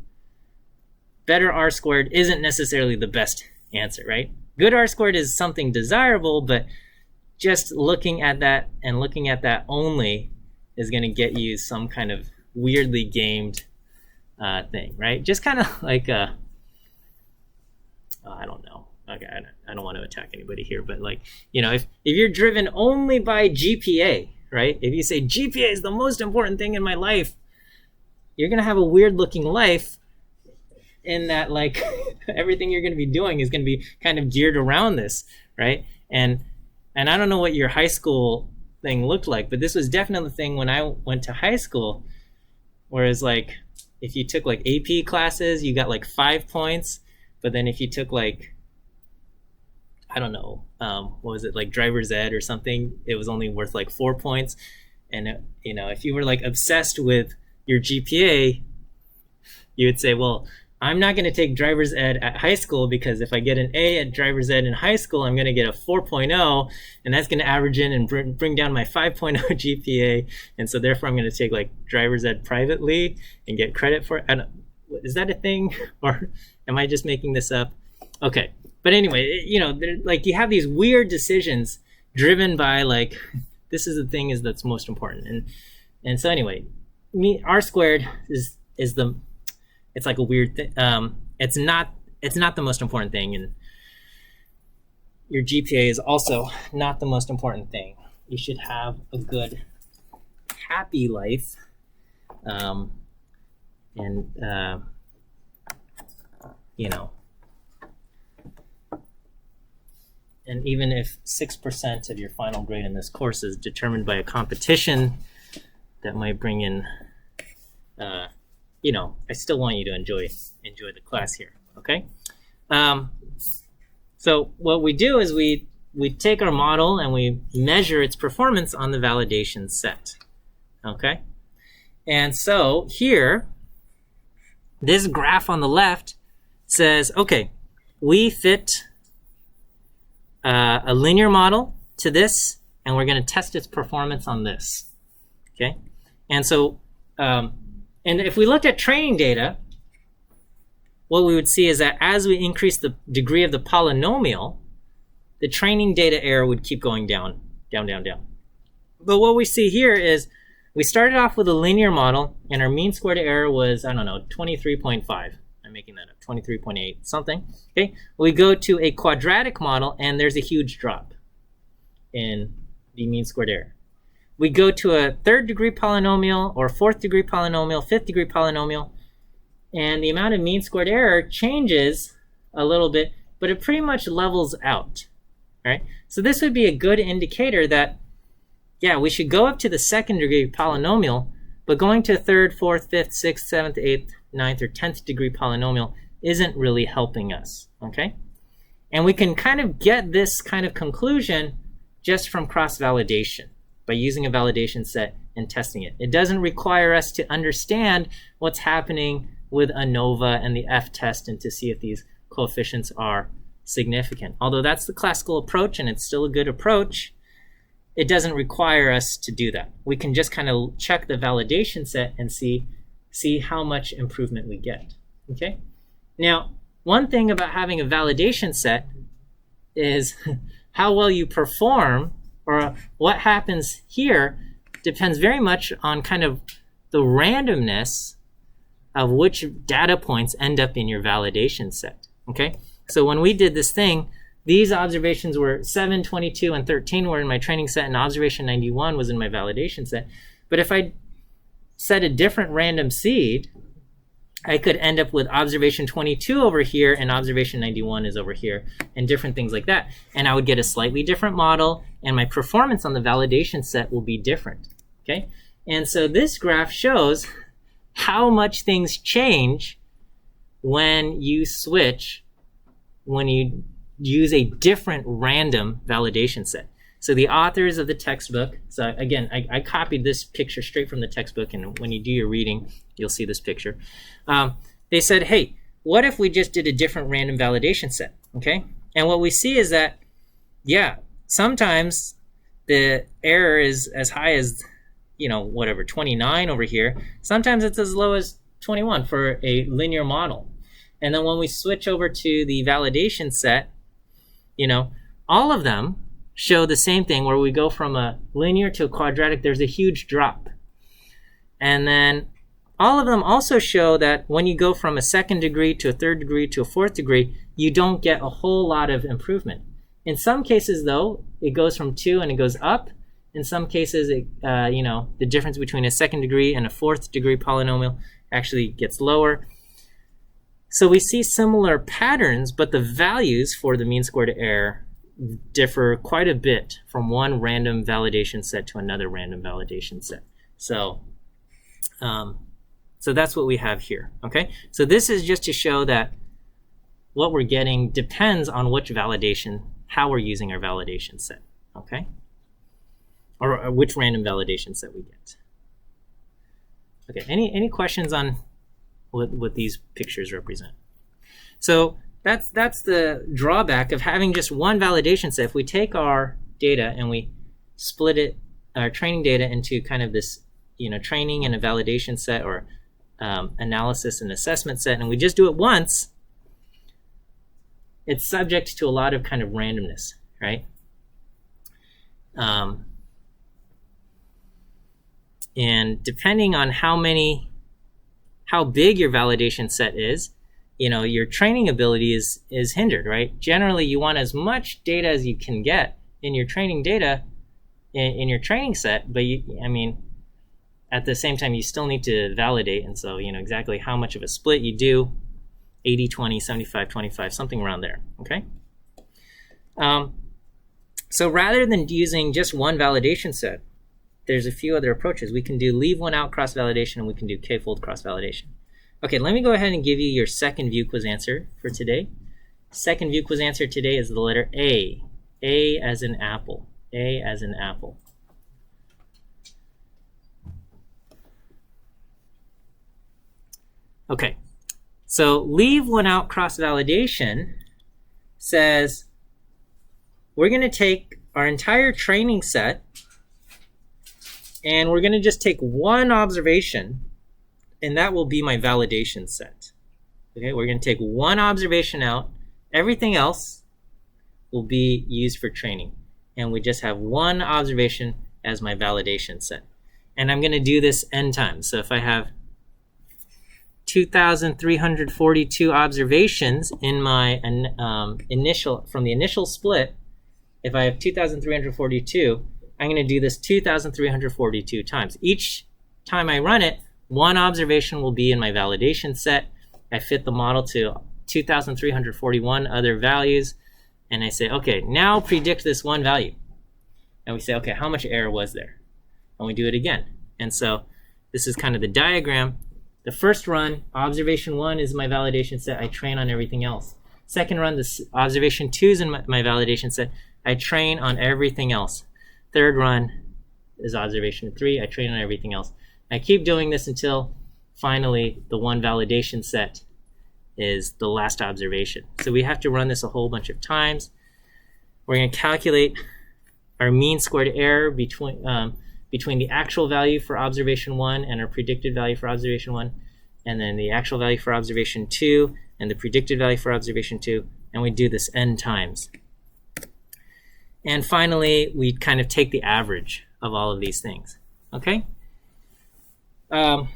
better R-squared isn't necessarily the best answer, right? Good R-squared is something desirable, but just looking at that and looking at that only is going to get you some kind of weirdly gamed thing, right? Just kind of like I don't know. Okay, I don't want to attack anybody here, but like, if you're driven only by GPA, right? If you say GPA is the most important thing in my life, you're going to have a weird looking life in that, like, everything you're going to be doing is going to be kind of geared around this, right? And I don't know what your high school thing looked like, but this was definitely the thing when I went to high school, whereas like if you took like AP classes, you got like 5 points, but then if you took like, I don't know, what was it, like driver's ed or something, it was only worth like 4 points. And if you were like obsessed with your GPA, you would say, well, I'm not going to take driver's ed at high school, because if I get an A at driver's ed in high school, I'm going to get a 4.0, and that's going to average in and bring down my 5.0 GPA. And so therefore I'm going to take like driver's ed privately and get credit for it. Is that a thing, or am I just making this up? Okay. But anyway, like you have these weird decisions driven by like, this is the thing that's most important. And so anyway, R-squared is it's like a weird thing. It's not the most important thing, and your GPA is also not the most important thing. You should have a good, happy life, and and even if 6% of your final grade in this course is determined by a competition that might bring in I still want you to enjoy the class here, okay? So what we do is we take our model and we measure its performance on the validation set, okay? And so here, this graph on the left says, okay, we fit a linear model to this, and we're going to test its performance on this, okay? And so, and if we looked at training data, what we would see is that as we increase the degree of the polynomial, the training data error would keep going down, down, down, down. But what we see here is we started off with a linear model, and our mean squared error was, I don't know, 23.5. I'm making that up, 23.8 something. Okay, we go to a quadratic model, and there's a huge drop in the mean squared error. We go to a third degree polynomial or fourth degree polynomial, fifth degree polynomial, and the amount of mean squared error changes a little bit, but it pretty much levels out. Right? So this would be a good indicator that, yeah, we should go up to the second degree polynomial, but going to third, fourth, fifth, sixth, seventh, eighth, ninth, or 10th degree polynomial isn't really helping us, okay? And we can kind of get this kind of conclusion just from cross-validation by using a validation set and testing it. It doesn't require us to understand what's happening with ANOVA and the F-test and to see if these coefficients are significant. Although that's the classical approach and it's still a good approach, it doesn't require us to do that. We can just kind of check the validation set and see how much improvement we get. Okay? Now, one thing about having a validation set is how well you perform, or what happens here depends very much on kind of the randomness of which data points end up in your validation set. Okay? So when we did this thing, these observations were 7, 22, and 13 were in my training set, and observation 91 was in my validation set. But if I set a different random seed, I could end up with observation 22 over here, and observation 91 is over here, and different things like that. And I would get a slightly different model, and my performance on the validation set will be different. Okay? And so this graph shows how much things change when you switch, when you use a different random validation set. So the authors of the textbook, so again, I copied this picture straight from the textbook, and when you do your reading, you'll see this picture. They said, hey, what if we just did a different random validation set, okay? And what we see is that, yeah, sometimes the error is as high as, you know, whatever, 29 over here. Sometimes it's as low as 21 for a linear model. And then when we switch over to the validation set, you know, all of them show the same thing where we go from a linear to a quadratic, there's a huge drop. And then all of them also show that when you go from a second degree to a third degree to a fourth degree, you don't get a whole lot of improvement. In some cases, though, it goes from 2 and it goes up. In some cases, you know, the difference between a second degree and a fourth degree polynomial actually gets lower. So we see similar patterns, but the values for the mean squared error differ quite a bit from one random validation set to another random validation set. So that's what we have here, okay? So this is just to show that what we're getting depends on which validation, how we're using our validation set, okay? Or which random validation set we get. Okay, any questions on what these pictures represent? So that's the drawback of having just one validation set. If we take our data and we split it, our training data, into kind of this, you know, training and a validation set, or analysis and assessment set, and we just do it once, it's subject to a lot of kind of randomness, right? And depending on how big your validation set is, you know, your training ability is hindered, right? Generally, you want as much data as you can get in your training data in your training set, but I mean, at the same time, you still need to validate, and so, you know, exactly how much of a split you do, 80-20, 75-25, something around there, okay? So rather than using just one validation set, there's a few other approaches. We can do leave one out cross-validation, and we can do k-fold cross-validation. Okay, let me go ahead and give you your second view quiz answer for today. Second view quiz answer today is the letter A. A as in apple. A as in apple. Okay, so leave one out cross-validation says we're going to take our entire training set and we're going to just take one observation, and that will be my validation set. Okay, we're going to take one observation out. Everything else will be used for training. And we just have one observation as my validation set. and I'm going to do this n times. So if I have 2,342 observations in my from the initial split, if I have 2,342, I'm going to do this 2,342 times. Each time I run it, one observation will be in my validation set. I fit the model to 2,341 other values, and I say, okay, now predict this one value. And we say, okay, how much error was there? And we do it again. And so this is kind of the diagram. The first run, observation 1 is my validation set. I train on everything else. Second run, this observation 2 is in my validation set. I train on everything else. Third run is observation 3. I train on everything else. I keep doing this until finally the one validation set is the last observation. So we have to run this a whole bunch of times. We're going to calculate our mean squared error between the actual value for observation 1 and our predicted value for observation 1, and then the actual value for observation 2 and the predicted value for observation 2, and we do this n times. And finally, we kind of take the average of all of these things, okay? The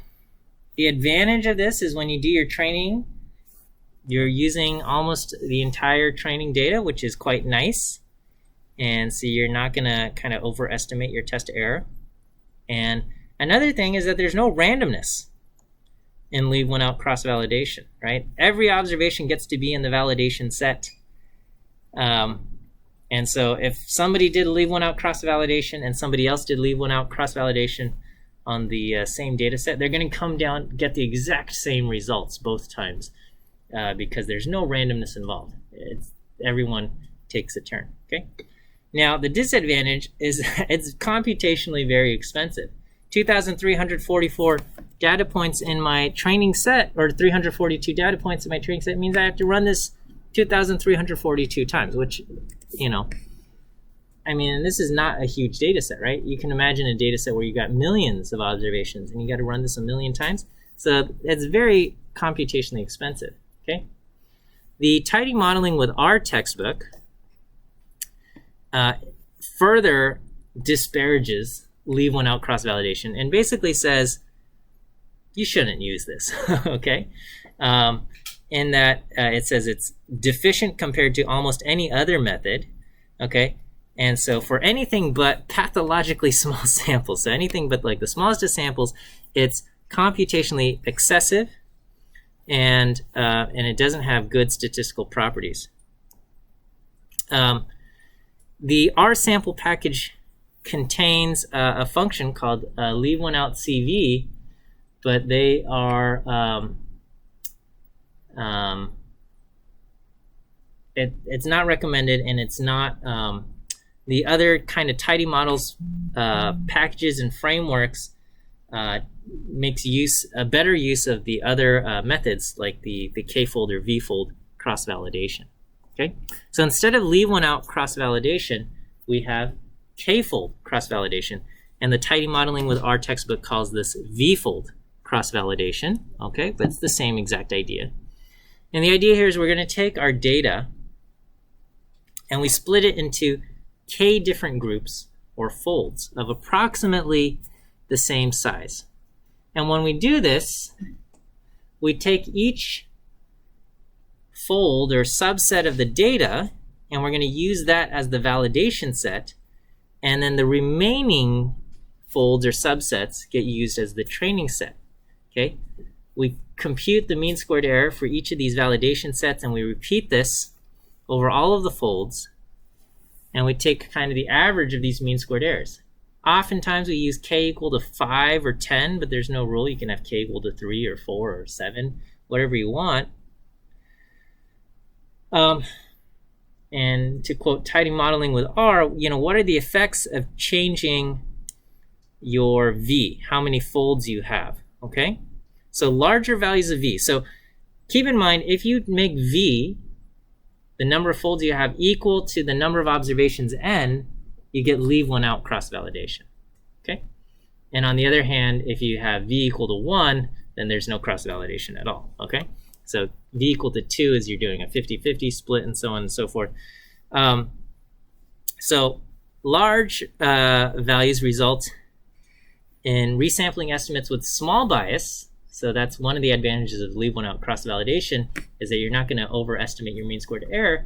advantage of this is when you do your training, you're using almost the entire training data, which is quite nice. And so you're not going to kind of overestimate your test error. And another thing is that there's no randomness in leave one out cross-validation, right? Every observation gets to be in the validation set. And so if somebody did leave one out cross-validation and somebody else did leave one out cross-validation on the same data set, they're going to come down, get the exact same results both times because there's no randomness involved. Everyone takes a turn, okay? Now, the disadvantage is it's computationally very expensive. 2,344 data points in my training set, or 342 data points in my training set, means I have to run this 2,342 times, which, you know, I mean, this is not a huge data set, right? You can imagine a data set where you got millions of observations and you got to run this a million times. So it's very computationally expensive, okay? The tidy modeling with R textbook further disparages leave one out cross-validation and basically says you shouldn't use this, okay? In that it says it's deficient compared to almost any other method, okay? And so for anything but pathologically small samples, so anything but like the smallest of samples, it's computationally excessive and it doesn't have good statistical properties. The R sample package contains a function called leave one out CV, but they are it's not recommended, and it's not the other kind of tidy models packages and frameworks makes a better use of the other methods like the K-fold or V-fold cross-validation. Okay, so instead of leave one out cross-validation, we have K-fold cross-validation, and the tidy modeling with R textbook calls this V-fold cross-validation. Okay, but it's the same exact idea. And the idea here is we're going to take our data and we split it into K different groups or folds of approximately the same size. And when we do this, we take each fold or subset of the data and we're going to use that as the validation set, and then the remaining folds or subsets get used as the training set. Okay, we compute the mean squared error for each of these validation sets and we repeat this over all of the folds, and we take kind of the average of these mean squared errors. Oftentimes we use K equal to 5 or 10, but there's no rule. You can have K equal to 3 or 4 or 7, whatever you want. And to quote tidy modeling with R, you know, what are the effects of changing your V? How many folds you have, okay? So larger values of V. So keep in mind, if you make V, the number of folds you have, equal to the number of observations N, you get leave one out cross-validation, okay? And on the other hand, if you have V equal to 1, then there's no cross-validation at all, okay? So V equal to 2 is you're doing a 50-50 split and so on and so forth. So large values result in resampling estimates with small bias, so that's one of the advantages of leave one out cross-validation, is that you're not going to overestimate your mean squared error,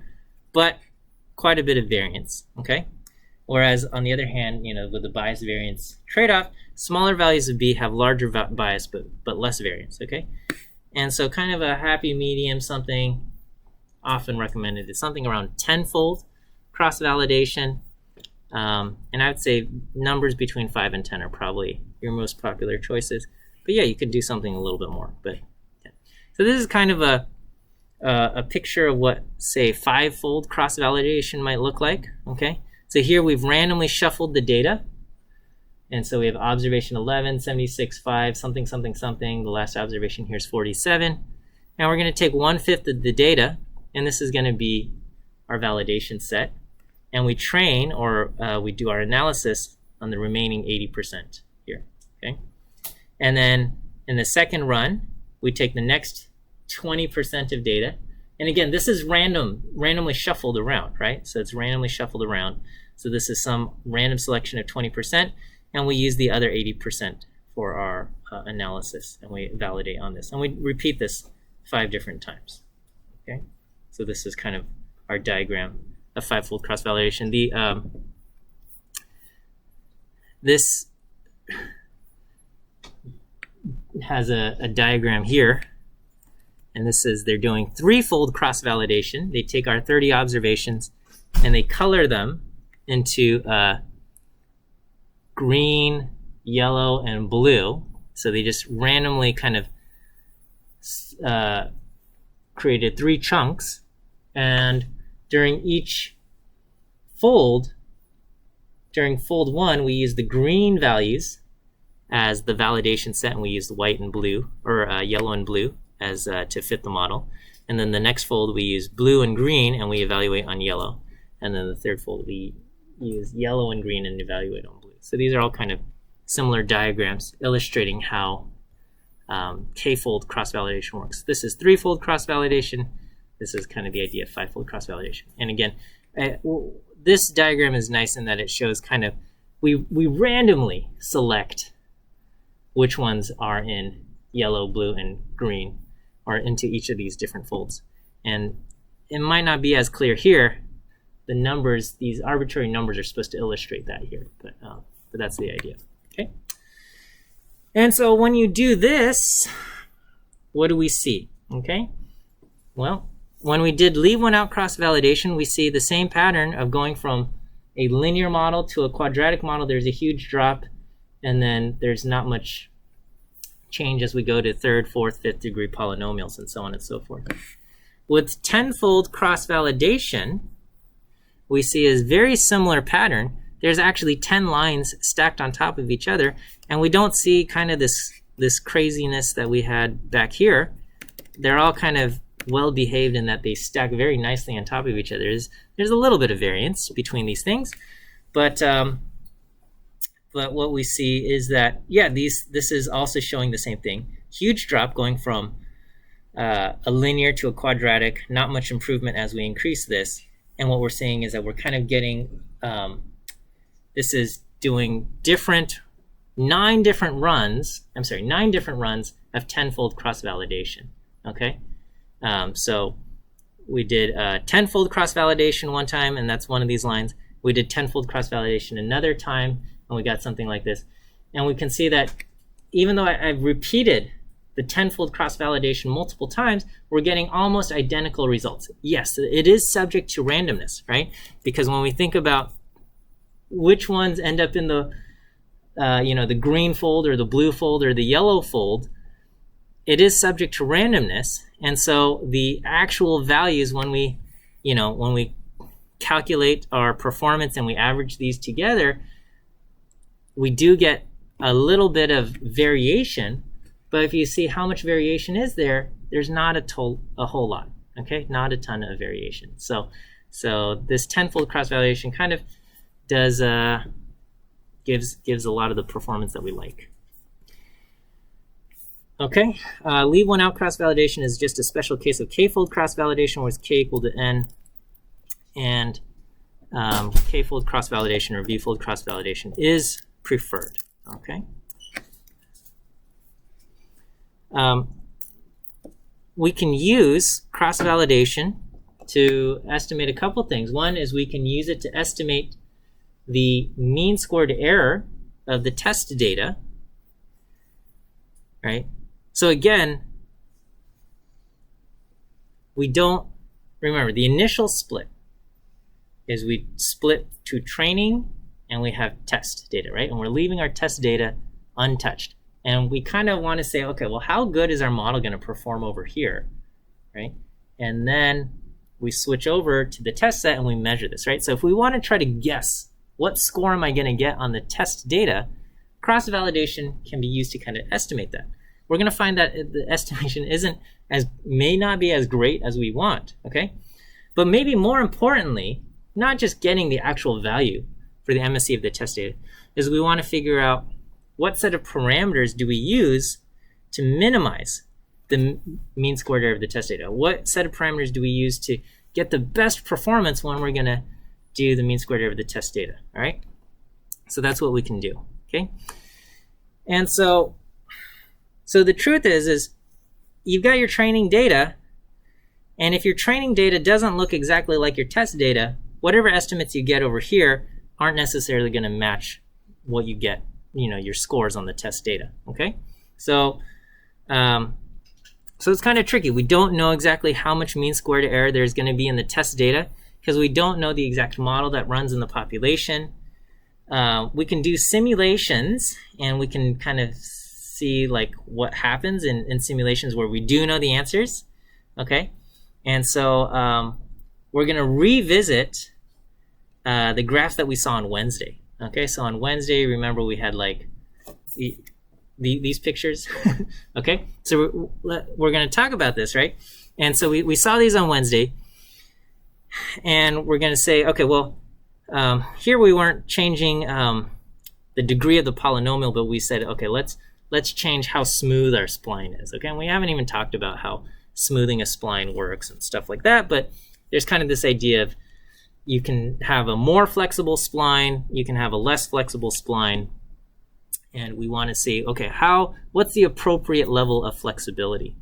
but quite a bit of variance, okay? Whereas on the other hand, you know, with the bias variance trade-off, smaller values of B have larger bias but less variance, okay? And so kind of a happy medium, something often recommended is something around tenfold cross-validation. And I would say numbers between 5 and 10 are probably your most popular choices. But yeah, you could do something a little bit more. But yeah. So this is kind of a picture of what, say, 5-fold cross-validation might look like, okay? So here we've randomly shuffled the data. And so we have observation 11, 76, 5, something, something, something. The last observation here is 47. And we're going to take 1/5 of the data, and this is going to be our validation set. And we train, or we do our analysis on the remaining 80% here, okay? And then in the second run, we take the next 20% of data. And again, this is randomly shuffled around, right? So it's randomly shuffled around. So this is some random selection of 20%, and we use the other 80% for our analysis, and we validate on this. And we repeat this 5 different times, okay? So this is kind of our diagram of 5-fold cross-validation. This has a diagram here, and this is they're doing 3-fold cross-validation. They take our 30 observations and they color them into green, yellow, and blue. So they just randomly kind of created 3 chunks, and during each fold, during fold 1, we use the green values as the validation set, and we use the white and blue, or yellow and blue, as to fit the model. And then the next fold, we use blue and green, and we evaluate on yellow. And then the third fold, we use yellow and green and evaluate on blue. So these are all kind of similar diagrams illustrating how k-fold cross-validation works. This is 3-fold cross-validation. This is kind of the idea of 5-fold cross-validation. And again, this diagram is nice in that it shows kind of, we randomly select which ones are in yellow, blue, and green, or into each of these different folds. And it might not be as clear here. The numbers, these arbitrary numbers, are supposed to illustrate that here, but that's the idea, okay? And so when you do this, what do we see, okay? Well, when we did leave one out cross-validation, we see the same pattern of going from a linear model to a quadratic model. There's a huge drop, and then there's not much change as we go to 3rd, 4th, 5th degree polynomials, and so on and so forth. With 10-fold cross-validation, we see a very similar pattern. There's actually 10 lines stacked on top of each other, and we don't see kind of this craziness that we had back here. They're all kind of well behaved in that they stack very nicely on top of each other. There's a little bit of variance between these things, but what we see is that, yeah, this is also showing the same thing. Huge drop going from a linear to a quadratic, not much improvement as we increase this. And what we're seeing is that we're kind of getting, this is doing 9 different runs of 10-fold cross-validation, okay? So we did 10-fold cross-validation one time, and that's one of these lines. We did 10-fold cross-validation another time, and we got something like this. And we can see that even though I've repeated the 10-fold cross-validation multiple times, we're getting almost identical results. Yes, it is subject to randomness, right? Because when we think about which ones end up in the the green fold or the blue fold or the yellow fold, it is subject to randomness. And so the actual values, when we calculate our performance and we average these together, we do get a little bit of variation. But if you see how much variation is there, there's not a whole lot, okay? Not a ton of variation. So this 10-fold cross-validation kind of does gives a lot of the performance that we like. Okay, leave one out cross-validation is just a special case of k-fold cross-validation where it's k equal to n, and k-fold cross-validation or v-fold cross-validation is preferred, okay? we can use cross-validation to estimate a couple things. One is we can use it to estimate the mean squared error of the test data, right? So again, we don't, remember, the initial split is we split to training and we have test data, right? And we're leaving our test data untouched. And we kind of want to say, okay, well, how good is our model going to perform over here, right? And then we switch over to the test set and we measure this, right? So if we want to try to guess what score am I going to get on the test data, cross-validation can be used to kind of estimate that. We're going to find that the estimation may not be as great as we want, okay? But maybe more importantly, not just getting the actual value for the MSE of the test data, is we want to figure out what set of parameters do we use to minimize the mean squared error of the test data? What set of parameters do we use to get the best performance when we're going to do the mean squared error of the test data, all right? So that's what we can do, okay? And so the truth is you've got your training data, and if your training data doesn't look exactly like your test data, whatever estimates you get over here aren't necessarily going to match what you get, your scores on the test data, okay? So it's kind of tricky. We don't know exactly how much mean squared error there's going to be in the test data because we don't know the exact model that runs in the population. We can do simulations, and we can kind of see like what happens in simulations where we do know the answers, okay? And so we're going to revisit the graphs that we saw on Wednesday. Okay, so on Wednesday, remember we had like these pictures. Okay, so we're going to talk about this, right? And so we saw these on Wednesday, and we're going to say, okay, well, here we weren't changing the degree of the polynomial, but we said, okay, let's change how smooth our spline is. Okay, and we haven't even talked about how smoothing a spline works and stuff like that, but there's kind of this idea of you can have a more flexible spline, you can have a less flexible spline, and we want to see, okay, what's the appropriate level of flexibility?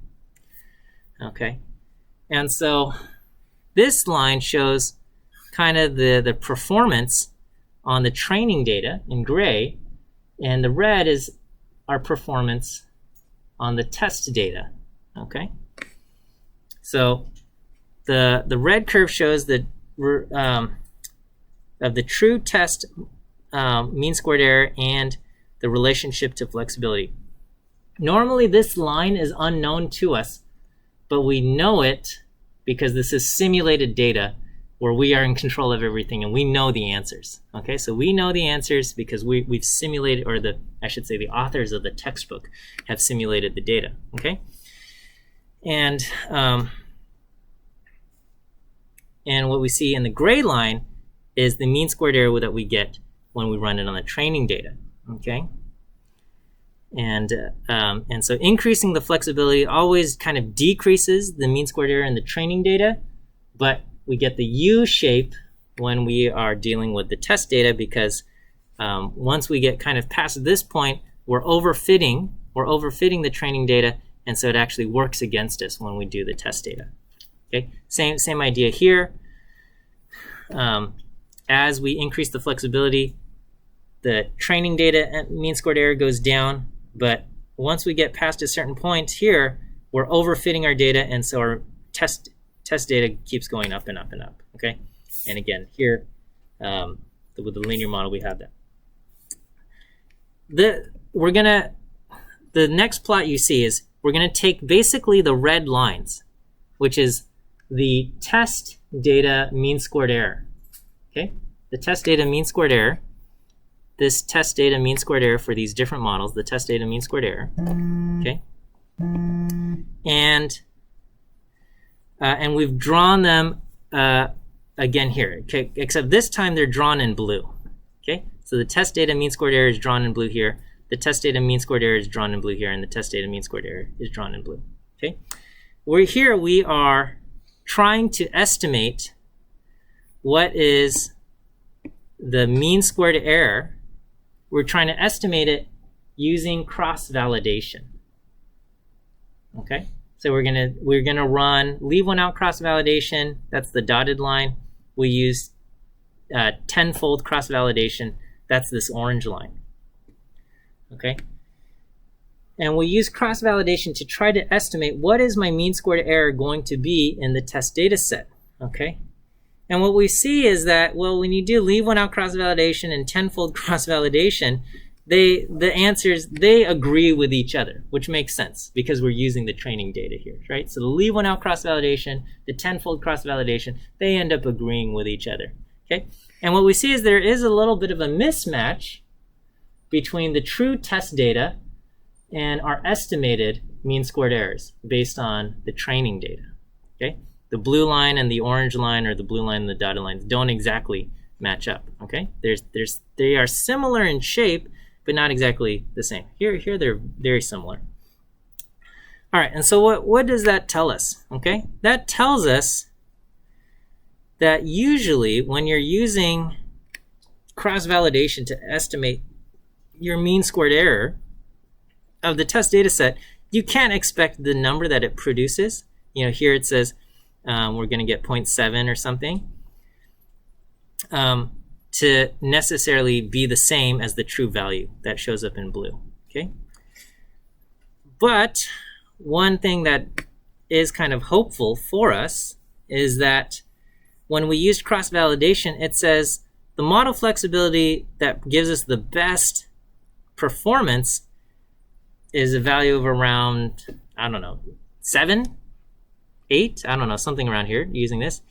Okay, and so this line shows kind of the performance on the training data in gray, and the red is our performance on the test data. Okay, so the red curve shows the of the true test mean squared error and the relationship to flexibility. Normally this line is unknown to us, but we know it because this is simulated data where we are in control of everything and we know the answers. Okay, so we know the answers because we've simulated, or I should say the authors of the textbook have simulated the data. Okay, and what we see in the gray line is the mean squared error that we get when we run it on the training data. Okay, and so increasing the flexibility always kind of decreases the mean squared error in the training data, but we get the U shape when we are dealing with the test data because once we get kind of past this point, we're overfitting the training data, and so it actually works against us when we do the test data. Okay, same idea here. As we increase the flexibility, the training data mean squared error goes down, but once we get past a certain point here, we're overfitting our data, and so our test data keeps going up and up and up. Okay, and again here with the linear model we have that. The next plot you see is we're gonna take basically the red lines, which is the test data mean squared error. Okay, the test data mean squared error. This test data mean squared error for these different models, the test data mean squared error. Okay, and we've drawn them again here. Okay, except this time they're drawn in blue. Okay, so the test data mean squared error is drawn in blue here. The test data mean squared error is drawn in blue here, and the test data mean squared error is drawn in blue. Okay, we are trying to estimate what is the mean squared error. We're trying to estimate it using cross-validation. Okay, so we're gonna run leave one out cross validation. That's the dotted line. We use tenfold cross validation. That's this orange line. Okay, and we use cross validation to try to estimate what is my mean squared error going to be in the test data set. Okay, and what we see is that, well, when you do leave one out cross validation and tenfold cross validation, the answers, they agree with each other, which makes sense because we're using the training data here, right? So the leave one out cross validation, the tenfold cross validation, they end up agreeing with each other. Okay, and what we see is there is a little bit of a mismatch between the true test data and our estimated mean squared errors based on the training data. Okay, the blue line and the orange line, or the blue line and the dotted lines, don't exactly match up. Okay, they are similar in shape, but not exactly the same. Here they're very similar. All right, and so what does that tell us? Okay, that tells us that usually when you're using cross-validation to estimate your mean squared error of the test data set, you can't expect the number that it produces. You know, here it says we're going to get 0.7 or something. To necessarily be the same as the true value that shows up in blue. Okay, but one thing that is kind of hopeful for us is that when we use cross-validation, it says the model flexibility that gives us the best performance is a value of around, I don't know, 7, 8, I don't know, something around here using this.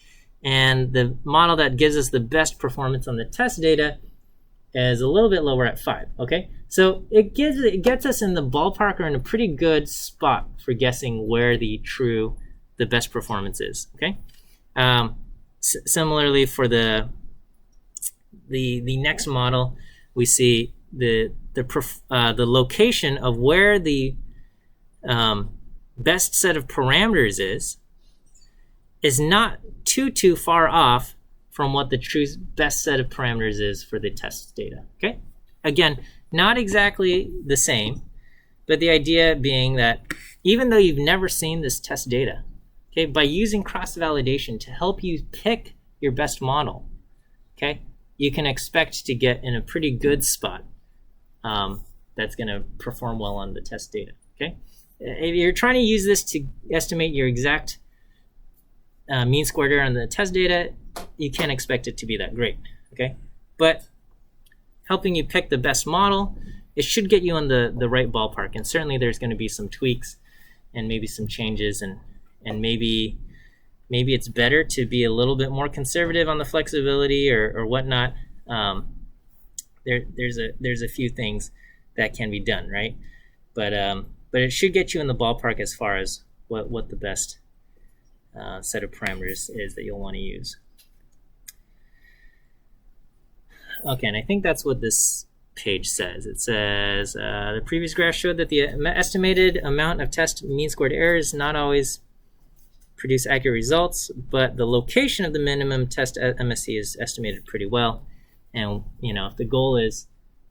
And the model that gives us the best performance on the test data is a little bit lower at 5. Okay, so it gets us in the ballpark or in a pretty good spot for guessing where the best performance is. Okay, similarly for the next model, we see the location of where the best set of parameters is not too far off from what the true best set of parameters is for the test data. Okay, again, not exactly the same, but the idea being that even though you've never seen this test data, okay, by using cross-validation to help you pick your best model, okay, you can expect to get in a pretty good spot that's going to perform well on the test data. Okay, if you're trying to use this to estimate your exact mean squared error on the test data, you can't expect it to be that great. Okay, but helping you pick the best model, it should get you in the right ballpark. And certainly there's going to be some tweaks and maybe some changes, and maybe it's better to be a little bit more conservative on the flexibility or whatnot. There's a few things that can be done, right? But it should get you in the ballpark as far as what the best set of parameters is that you'll want to use. Okay, and I think that's what this page says. It says the previous graph showed that the estimated amount of test mean squared errors not always produce accurate results, but the location of the minimum test MSE is estimated pretty well. And if the goal is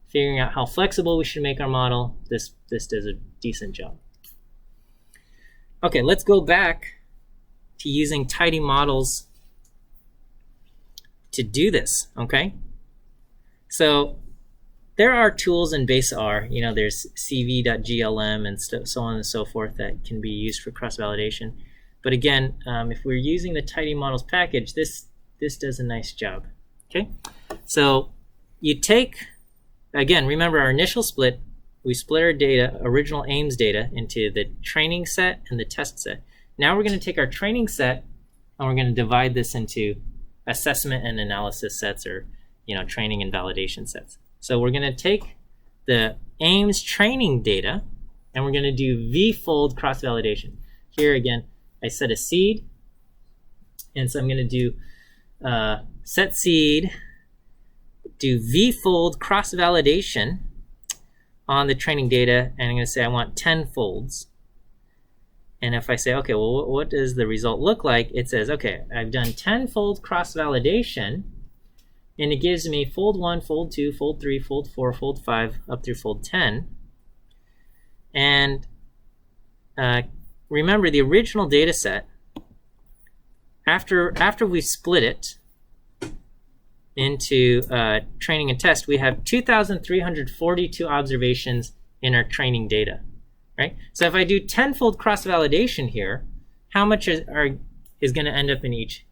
figuring out how flexible we should make our model, this does a decent job. Okay, let's go back to using tidy models to do this. Okay, so there are tools in base R. There's cv.glm and so on and so forth that can be used for cross-validation. But again, if we're using the tidy models package, this does a nice job. Okay, so you take, again, remember our initial split, we split our data, original Ames data, into the training set and the test set. Now we're going to take our training set and we're going to divide this into assessment and analysis sets, or training and validation sets. So we're going to take the Ames training data and we're going to do v-fold cross-validation. Here again, I set a seed, and so I'm going to do set seed, do v-fold cross-validation on the training data, and I'm going to say I want 10 folds. And if I say, okay, well, what does the result look like? It says, okay, I've done 10-fold cross-validation, and it gives me fold 1, fold 2, fold 3, fold 4, fold 5, up through fold 10. And remember the original data set, after we split it into training and test, we have 2,342 observations in our training data, right? So if I do 10-fold cross-validation here, how much is going to end up in each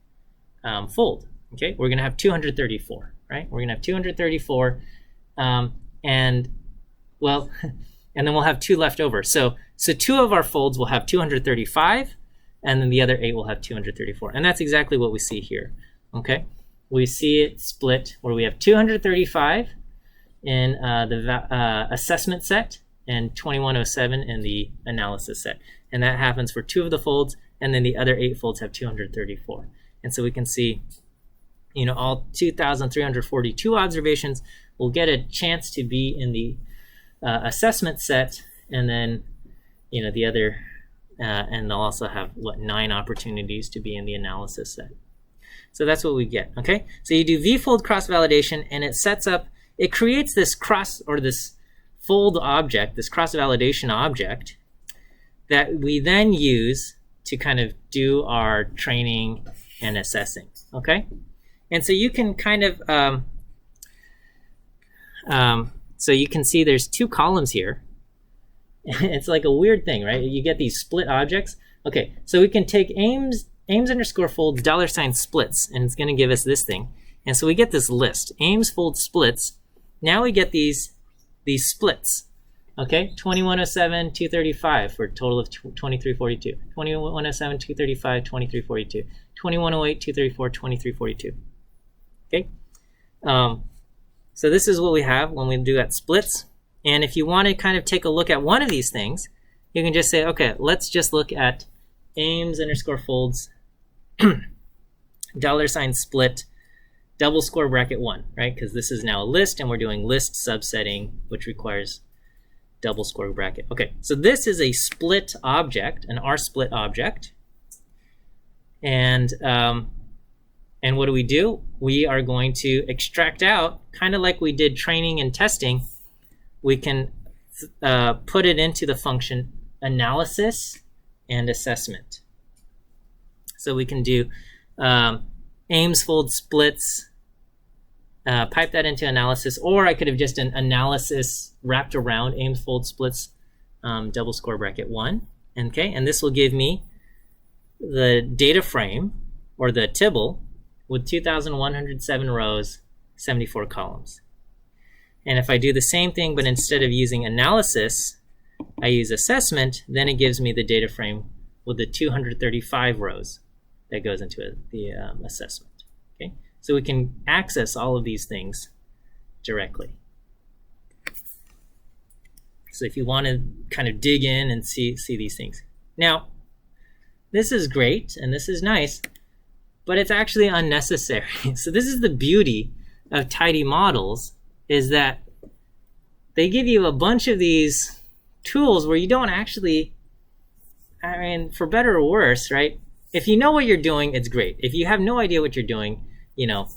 fold? Okay, we're going to have 234, right? We're going to have 234, and well, and then we'll have 2 left over. So 2 of our folds will have 235, and then the other 8 will have 234, and that's exactly what we see here. Okay, we see it split where we have 235 in the assessment set and 2107 in the analysis set, and that happens for 2 of the folds, and then the other 8 folds have 234. And so we can see, you know, all 2,342 observations will get a chance to be in the assessment set, and then, you know, the other, and they'll also have, 9 opportunities to be in the analysis set. So that's what we get, okay? So you do v-fold cross-validation, and it sets up, it creates this this fold object, this cross-validation object, that we then use to kind of do our training and assessing, okay? And so you can kind of, so you can see there's 2 columns here. It's like a weird thing, right? You get these split objects. Okay, so we can take aims underscore folds $ splits, and it's going to give us this thing. And so we get this list, aims fold splits. Now we get these splits. Okay, 2107, 235 for a total of 2342. 2107, 235, 2342. 2108, 234, 2342. Okay, so this is what we have when we do that splits. And if you want to kind of take a look at one of these things, you can just say, okay, let's just look at aims underscore folds $ split double square bracket 1, right? Because this is now a list, and we're doing list subsetting, which requires double square bracket. Okay, so this is a split object, an R-split object. And what do? We are going to extract out, kind of like we did training and testing. We can put it into the function analysis and assessment. So we can do aims fold splits, pipe that into analysis, or I could have just an analysis wrapped around aims fold splits double square bracket 1. Okay, and this will give me the data frame, or the tibble, with 2,107 rows, 74 columns. And if I do the same thing, but instead of using analysis, I use assessment, then it gives me the data frame with the 235 rows that goes into the assessment. Okay, so we can access all of these things directly. So if you want to kind of dig in and see these things. Now, this is great and this is nice, but it's actually unnecessary. So this is the beauty of tidy models, is that they give you a bunch of these tools where you don't actually, I mean, for better or worse, right? If you know what you're doing, it's great. If you have no idea what you're doing, you know,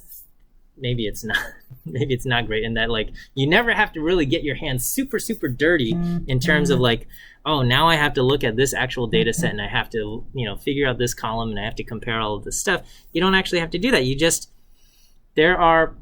maybe it's not great, in that, like, you never have to really get your hands super dirty in terms of, like, oh, now I have to look at this actual data set and I have to, you know, figure out this column and I have to compare all of this stuff. You don't actually have to do that. You just, there are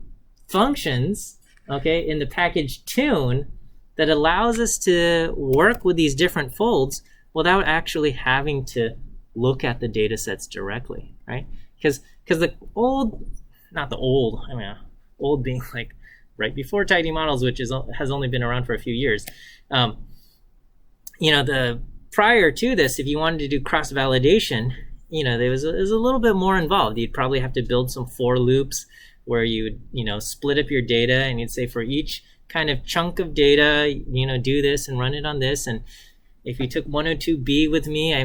functions, okay, in the package tune that allows us to work with these different folds without actually having to look at the data sets directly, right? Because the old, not the old, I mean, old being like right before tidy models, which has only been around for a few years. You know, the prior to this, if you wanted to do cross-validation, you know, there was a little bit more involved. You'd probably have to build some for loops where you'd, you know, split up your data, and you'd say for each kind of chunk of data, you know, do this and run it on this. And if you took 102B with me, I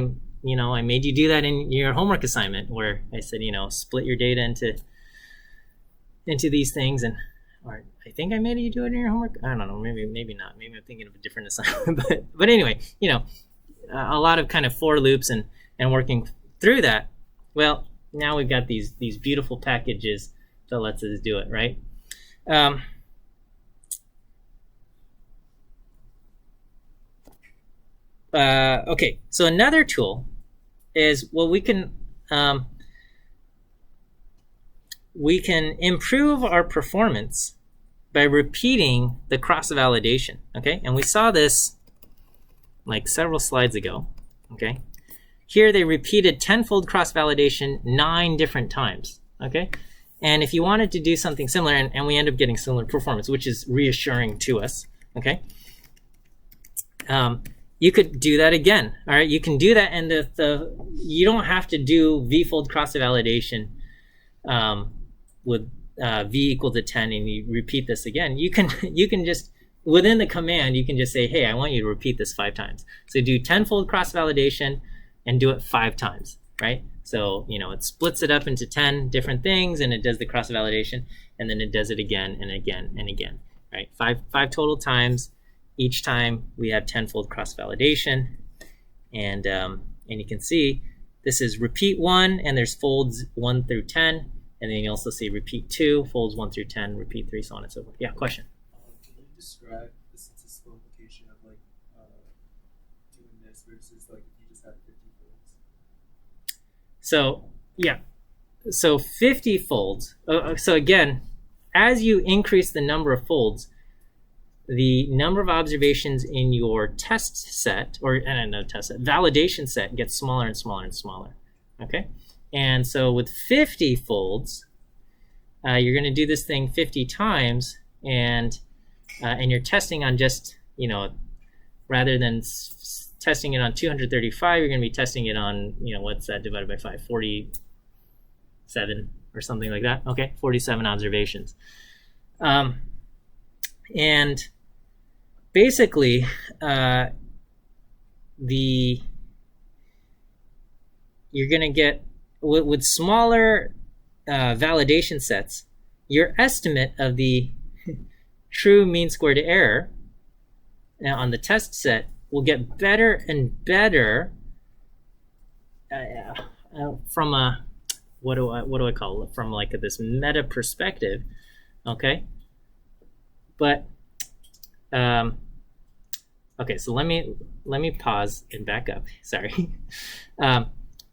made you do that in your homework assignment, where I said, you know, split your data into these things. And or I think I made you do it in your homework. I don't know, maybe not. Maybe I'm thinking of a different assignment. but anyway, you know, a lot of kind of for loops and working through that. Well, now we've got these beautiful packages that lets us do it, right? okay, so another tool is, well, we can improve our performance by repeating the cross-validation, okay? And we saw this like several slides ago, okay? Here they repeated tenfold cross-validation 9 different times, okay? And if you wanted to do something similar, and we end up getting similar performance, which is reassuring to us, okay? You could do that again, all right? You can do that, and you don't have to do v-fold cross-validation with v equal to 10, and you repeat this again. You can just, within the command, you can just say, hey, I want you to repeat this 5 times. So do tenfold cross-validation and do it 5 times, right? So, you know, it splits it up into 10 different things, and it does the cross-validation, and then it does it again and again and again, right? 5 total times. Each time we have tenfold cross-validation, and you can see this is repeat 1, and there's folds 1 through 10, and then you also see repeat 2, folds 1 through 10, repeat 3, so on and so forth. Yeah, question? Can you describe the statistical implication of like doing this versus like if you just had 50 folds? So yeah, so 50 folds. So again, as you increase the number of folds, the number of observations in your test set, or test set, validation set gets smaller and smaller and smaller. Okay, and so with 50 folds, you're going to do this thing 50 times, and you're testing on just, you know, rather than testing it on 235, you're going to be testing it on, you know, what's that divided by 5? 47 or something like that. Okay, 47 observations. And basically, you're going to get, with smaller validation sets, your estimate of the true mean squared error on the test set will get better and better from a, what do I call it, from like this meta perspective, okay? But okay, so let me pause and back up. Sorry.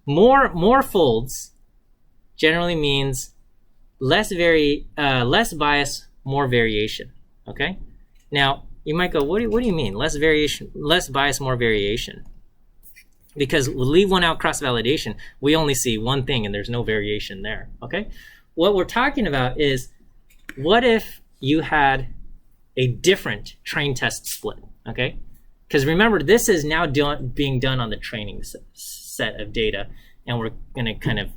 More folds generally means less bias, more variation. Okay. Now you might go, what do you mean less variation, less bias, more variation? Because with leave one out cross validation, we only see one thing and there's no variation there. Okay. What we're talking about is, what if you had a different train test split? Okay. Because remember, this is now being done on the training set of data, and we're going to kind of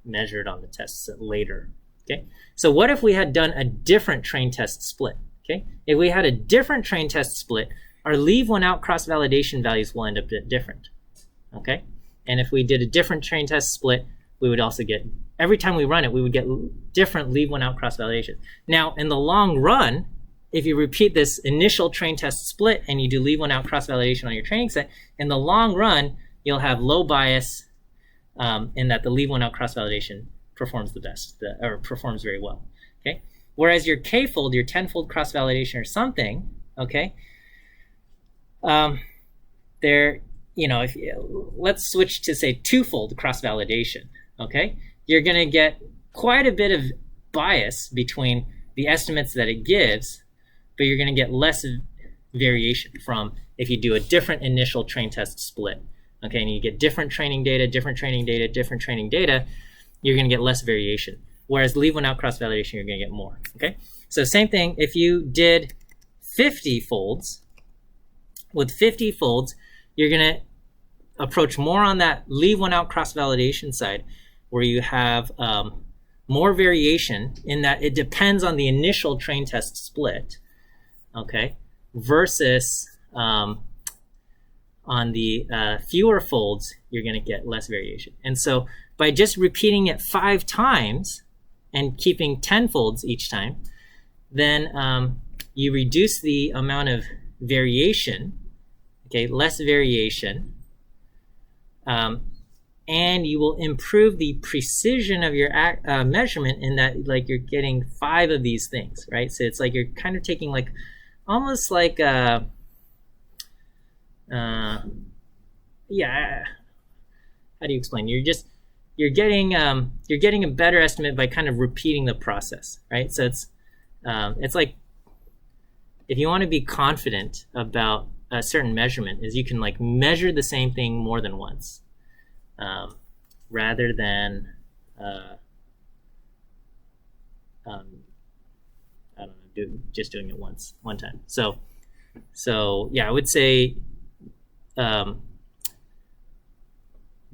measure it on the test set later. Okay. So what if we had done a different train test split? Okay. If we had a different train test split, our leave one out cross validation values will end up different. Okay. And if we did a different train test split, we would also get, every time we run it, we would get different leave one out cross validation. Now, in the long run, if you repeat this initial train test split and you do leave one out cross validation on your training set, in the long run, you'll have low bias in that the leave one out cross validation performs the best, or performs very well. Okay. Whereas your k-fold, your tenfold cross validation or something, okay, there, you know, let's switch to say twofold cross validation. Okay, you're going to get quite a bit of bias between the estimates that it gives, but you're going to get less variation from if you do a different initial train test split. Okay, and you get different training data, different training data, different training data, you're going to get less variation. Whereas leave one out cross validation, you're going to get more. Okay, so same thing if you did 50 folds. With 50 folds, you're going to approach more on that leave one out cross validation side, where you have more variation in that it depends on the initial train test split, okay, versus on the fewer folds, you're going to get less variation. And so by just repeating it 5 times and keeping 10 folds each time, then you reduce the amount of variation, okay, less variation, and you will improve the precision of your measurement in that, like, you're getting 5 of these things, right? So it's like you're kind of taking like almost like a yeah, how do you explain? You're getting a better estimate by kind of repeating the process, right? So it's like if you want to be confident about a certain measurement, is you can like measure the same thing more than once, rather than I don't know, just doing it one time. So yeah, I would say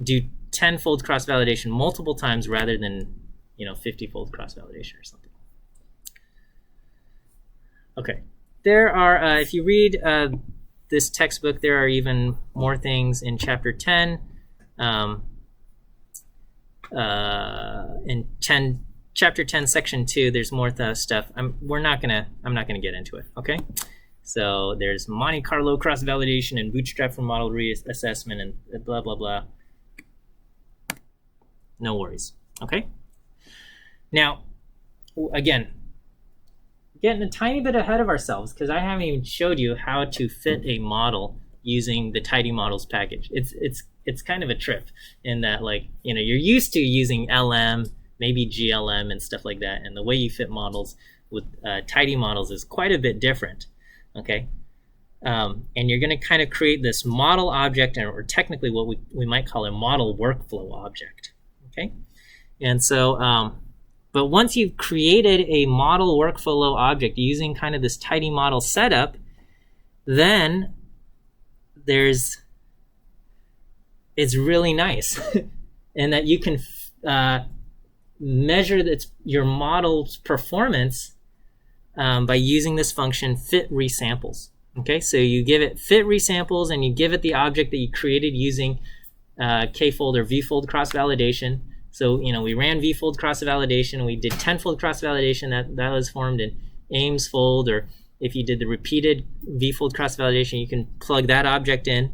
do 10-fold cross-validation multiple times rather than 50-fold cross-validation or something. Okay, there are if you read this textbook, there are even more things in chapter 10. In chapter 10, section 2, there's more stuff. I'm not gonna get into it. Okay, so there's Monte Carlo cross-validation and bootstrap for model reassessment and blah blah blah. No worries. Okay. Now, again, getting a tiny bit ahead of ourselves because I haven't even showed you how to fit a model using the Tidy Models package. It's kind of a trip in that, like, you're used to using LM, maybe GLM and stuff like that, and the way you fit models with Tidy Models is quite a bit different. Okay. And you're going to kind of create this model object, or technically what we might call a model workflow object. Okay, and so, but once you've created a model workflow object using kind of this Tidy Model setup, then it's really nice in that you can measure your model's performance by using this function fit resamples. Okay, so you give it fit resamples and you give it the object that you created using k-fold or v-fold cross-validation. So, we ran v-fold cross-validation. We did 10-fold cross-validation. That was formed in Ames fold, or if you did the repeated v-fold cross-validation, you can plug that object in.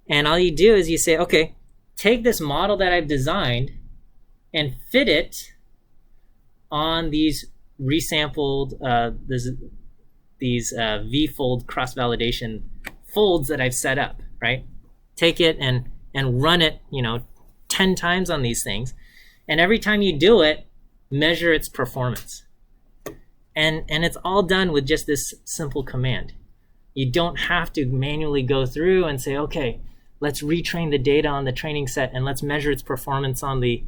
And all you do is you say, okay, take this model that I've designed and fit it on these resampled, these v-fold cross-validation folds that I've set up, right? Take it and run it, 10 times on these things. And every time you do it, measure its performance. And it's all done with just this simple command. You don't have to manually go through and say, okay, let's retrain the data on the training set and let's measure its performance on the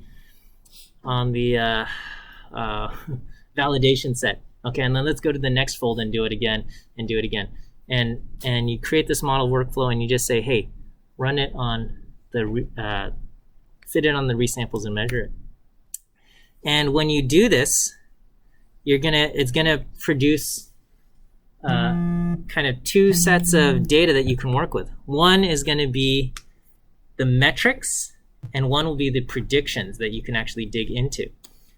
validation set. Okay, and then let's go to the next fold and do it again and do it again. And you create this model workflow and you just say, hey, run it on the fit it on the resamples and measure it. And when you do this, it's gonna produce kind of two sets of data that you can work with. One is going to be the metrics, and one will be the predictions that you can actually dig into.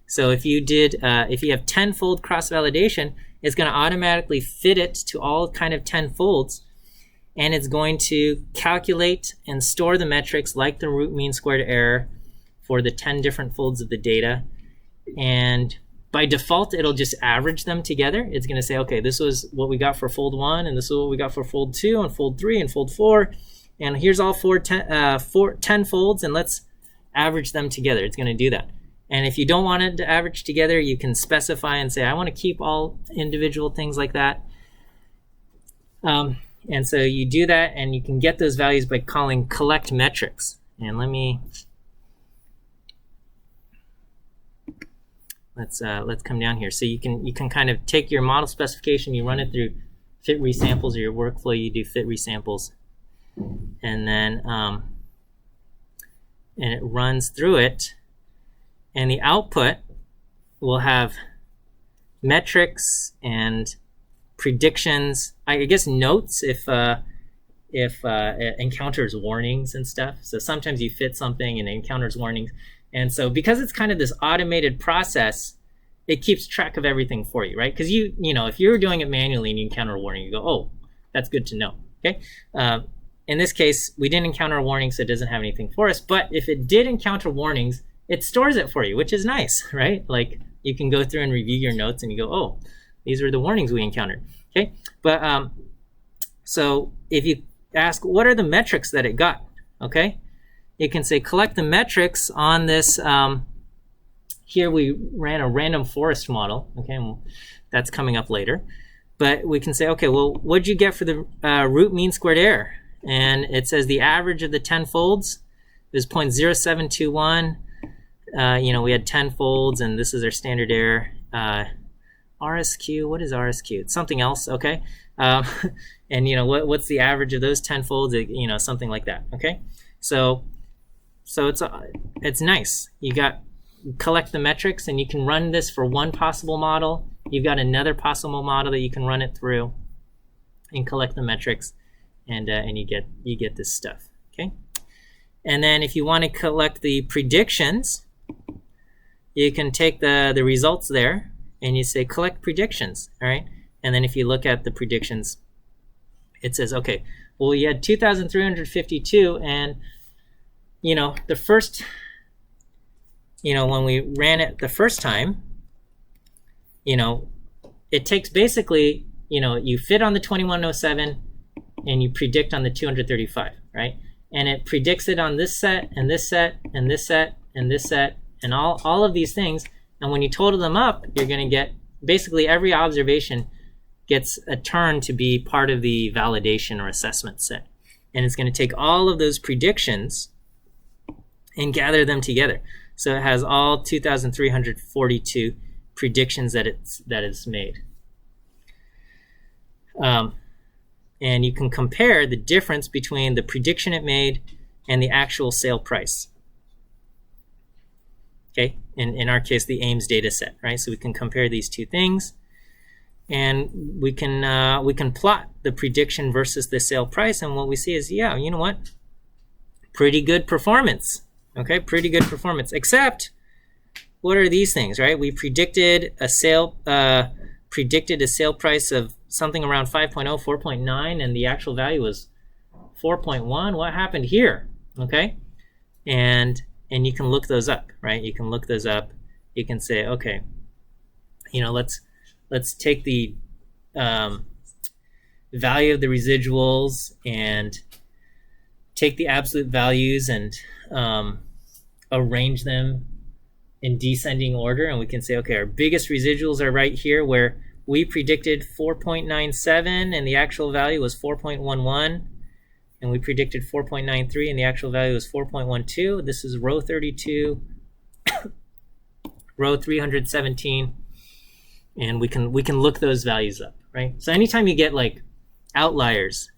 So if you have 10-fold cross-validation, it's going to automatically fit it to all kind of 10 folds, and it's going to calculate and store the metrics like the root mean squared error for the 10 different folds of the data. And by default, it'll just average them together. It's going to say, okay, this was what we got for fold 1, and this is what we got for fold 2, and fold 3, and fold 4. And here's all 10 folds, and let's average them together. It's going to do that. And if you don't want it to average together, you can specify and say, I want to keep all individual things like that. And so you do that, and you can get those values by calling collect metrics. And let's come down here. So you can kind of take your model specification, you run it through fit resamples, or your workflow, you do fit resamples, and then and it runs through it, and the output will have metrics and predictions. I guess notes if it encounters warnings and stuff. So sometimes you fit something and it encounters warnings. And so because it's kind of this automated process, it keeps track of everything for you, right? Because you know, if you're doing it manually and you encounter a warning, you go, oh, that's good to know, okay? In this case, we didn't encounter a warning, so it doesn't have anything for us. But if it did encounter warnings, it stores it for you, which is nice, right? Like you can go through and review your notes and you go, oh, these are the warnings we encountered, okay? But so if you ask, what are the metrics that it got? Okay, you can say collect the metrics on this. Here we ran a random forest model. Okay, and that's coming up later. But we can say, okay, well, what'd you get for the root mean squared error? And it says the average of the 10 folds is 0.0721. We had 10 folds, and this is our standard error. RSQ, what is RSQ? It's something else, okay? And what's the average of those 10 folds? Something like that, okay? So it's nice. You collect the metrics, and you can run this for one possible model. You've got another possible model that you can run it through and collect the metrics, and you get this stuff, okay? And then if you want to collect the predictions, you can take the results there, and you say collect predictions, all right? And then if you look at the predictions, it says, okay, well, we had 2,352, and the first, when we ran it the first time, it takes basically, you fit on the 2107 and you predict on the 235, right? And it predicts it on this set and this set and this set and this set and all of these things. And when you total them up, you're going to get basically every observation gets a turn to be part of the validation or assessment set. And it's going to take all of those predictions and gather them together. So it has all 2,342 predictions that it's made. And you can compare the difference between the prediction it made and the actual sale price. Okay, in our case, the Ames data set, right? So we can compare these two things, and we can plot the prediction versus the sale price, and what we see is, yeah, you know what? Pretty good performance. Okay, pretty good performance, except what are these things, right? We predicted a sale price of something around 5.0, 4.9, and the actual value was 4.1. What happened here? Okay, and you can look those up, right? You can look those up. You can say, okay, let's take the value of the residuals and take the absolute values and arrange them in descending order, and we can say, okay, our biggest residuals are right here where we predicted 4.97 and the actual value was 4.11, and we predicted 4.93 and the actual value was 4.12. This is row 32, row 317, and we can look those values up, right? So anytime you get like outliers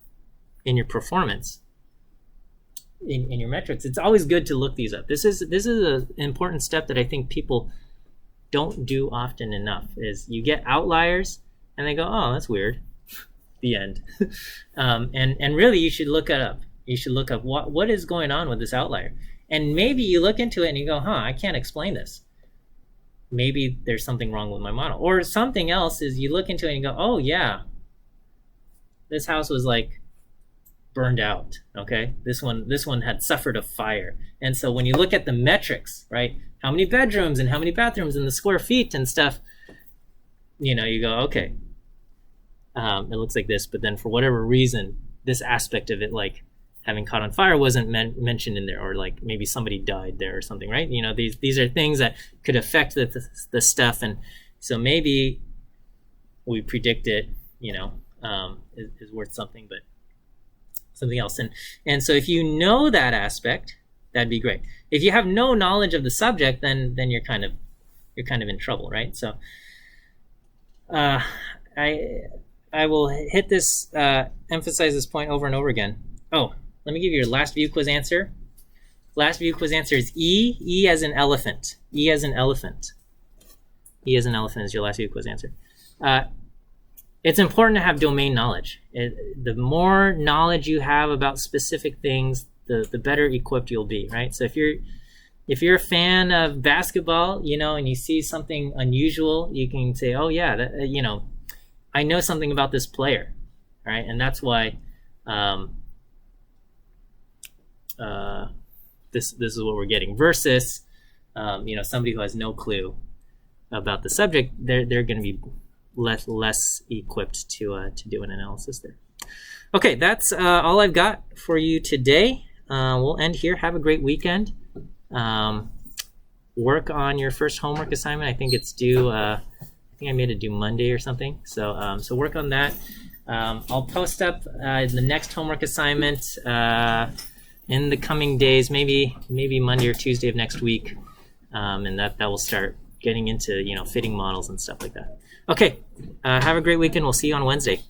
in your performance, in your metrics, it's always good to look these up. This is an important step that I think people don't do often enough, is you get outliers and they go, oh, that's weird. The end. And really you should look it up. You should look up what is going on with this outlier. And maybe you look into it and you go, I can't explain this. Maybe there's something wrong with my model. Or something else is you look into it and you go, oh yeah, this house was like burned out, okay? This one had suffered a fire. And so when you look at the metrics, right, how many bedrooms and how many bathrooms and the square feet and stuff, you go, okay, it looks like this, but then for whatever reason, this aspect of it, like having caught on fire, wasn't mentioned in there, or like maybe somebody died there or something, right? These are things that could affect the stuff, and so maybe we predict it, is worth something, but something else. And so if you know that aspect, that'd be great. If you have no knowledge of the subject, then you're kind of in trouble, right? So I will hit this, emphasize this point over and over again. Oh, let me give you your last view quiz answer. Last view quiz answer is E. E as in elephant. E as in elephant. E as in elephant is your last view quiz answer. It's important to have domain knowledge. The more knowledge you have about specific things, the better equipped you'll be, right? So if you're a fan of basketball, and you see something unusual, you can say, oh yeah, I know something about this player, right? And that's why this is what we're getting. Versus, somebody who has no clue about the subject, they're going to be less equipped to do an analysis there. Okay, that's all I've got for you today. We'll end here. Have a great weekend. Work on your first homework assignment. I think it's due. I think I made it due Monday or something. So so work on that. I'll post up the next homework assignment in the coming days, maybe Monday or Tuesday of next week, and that will start getting into fitting models and stuff like that. Okay, have a great weekend. We'll see you on Wednesday.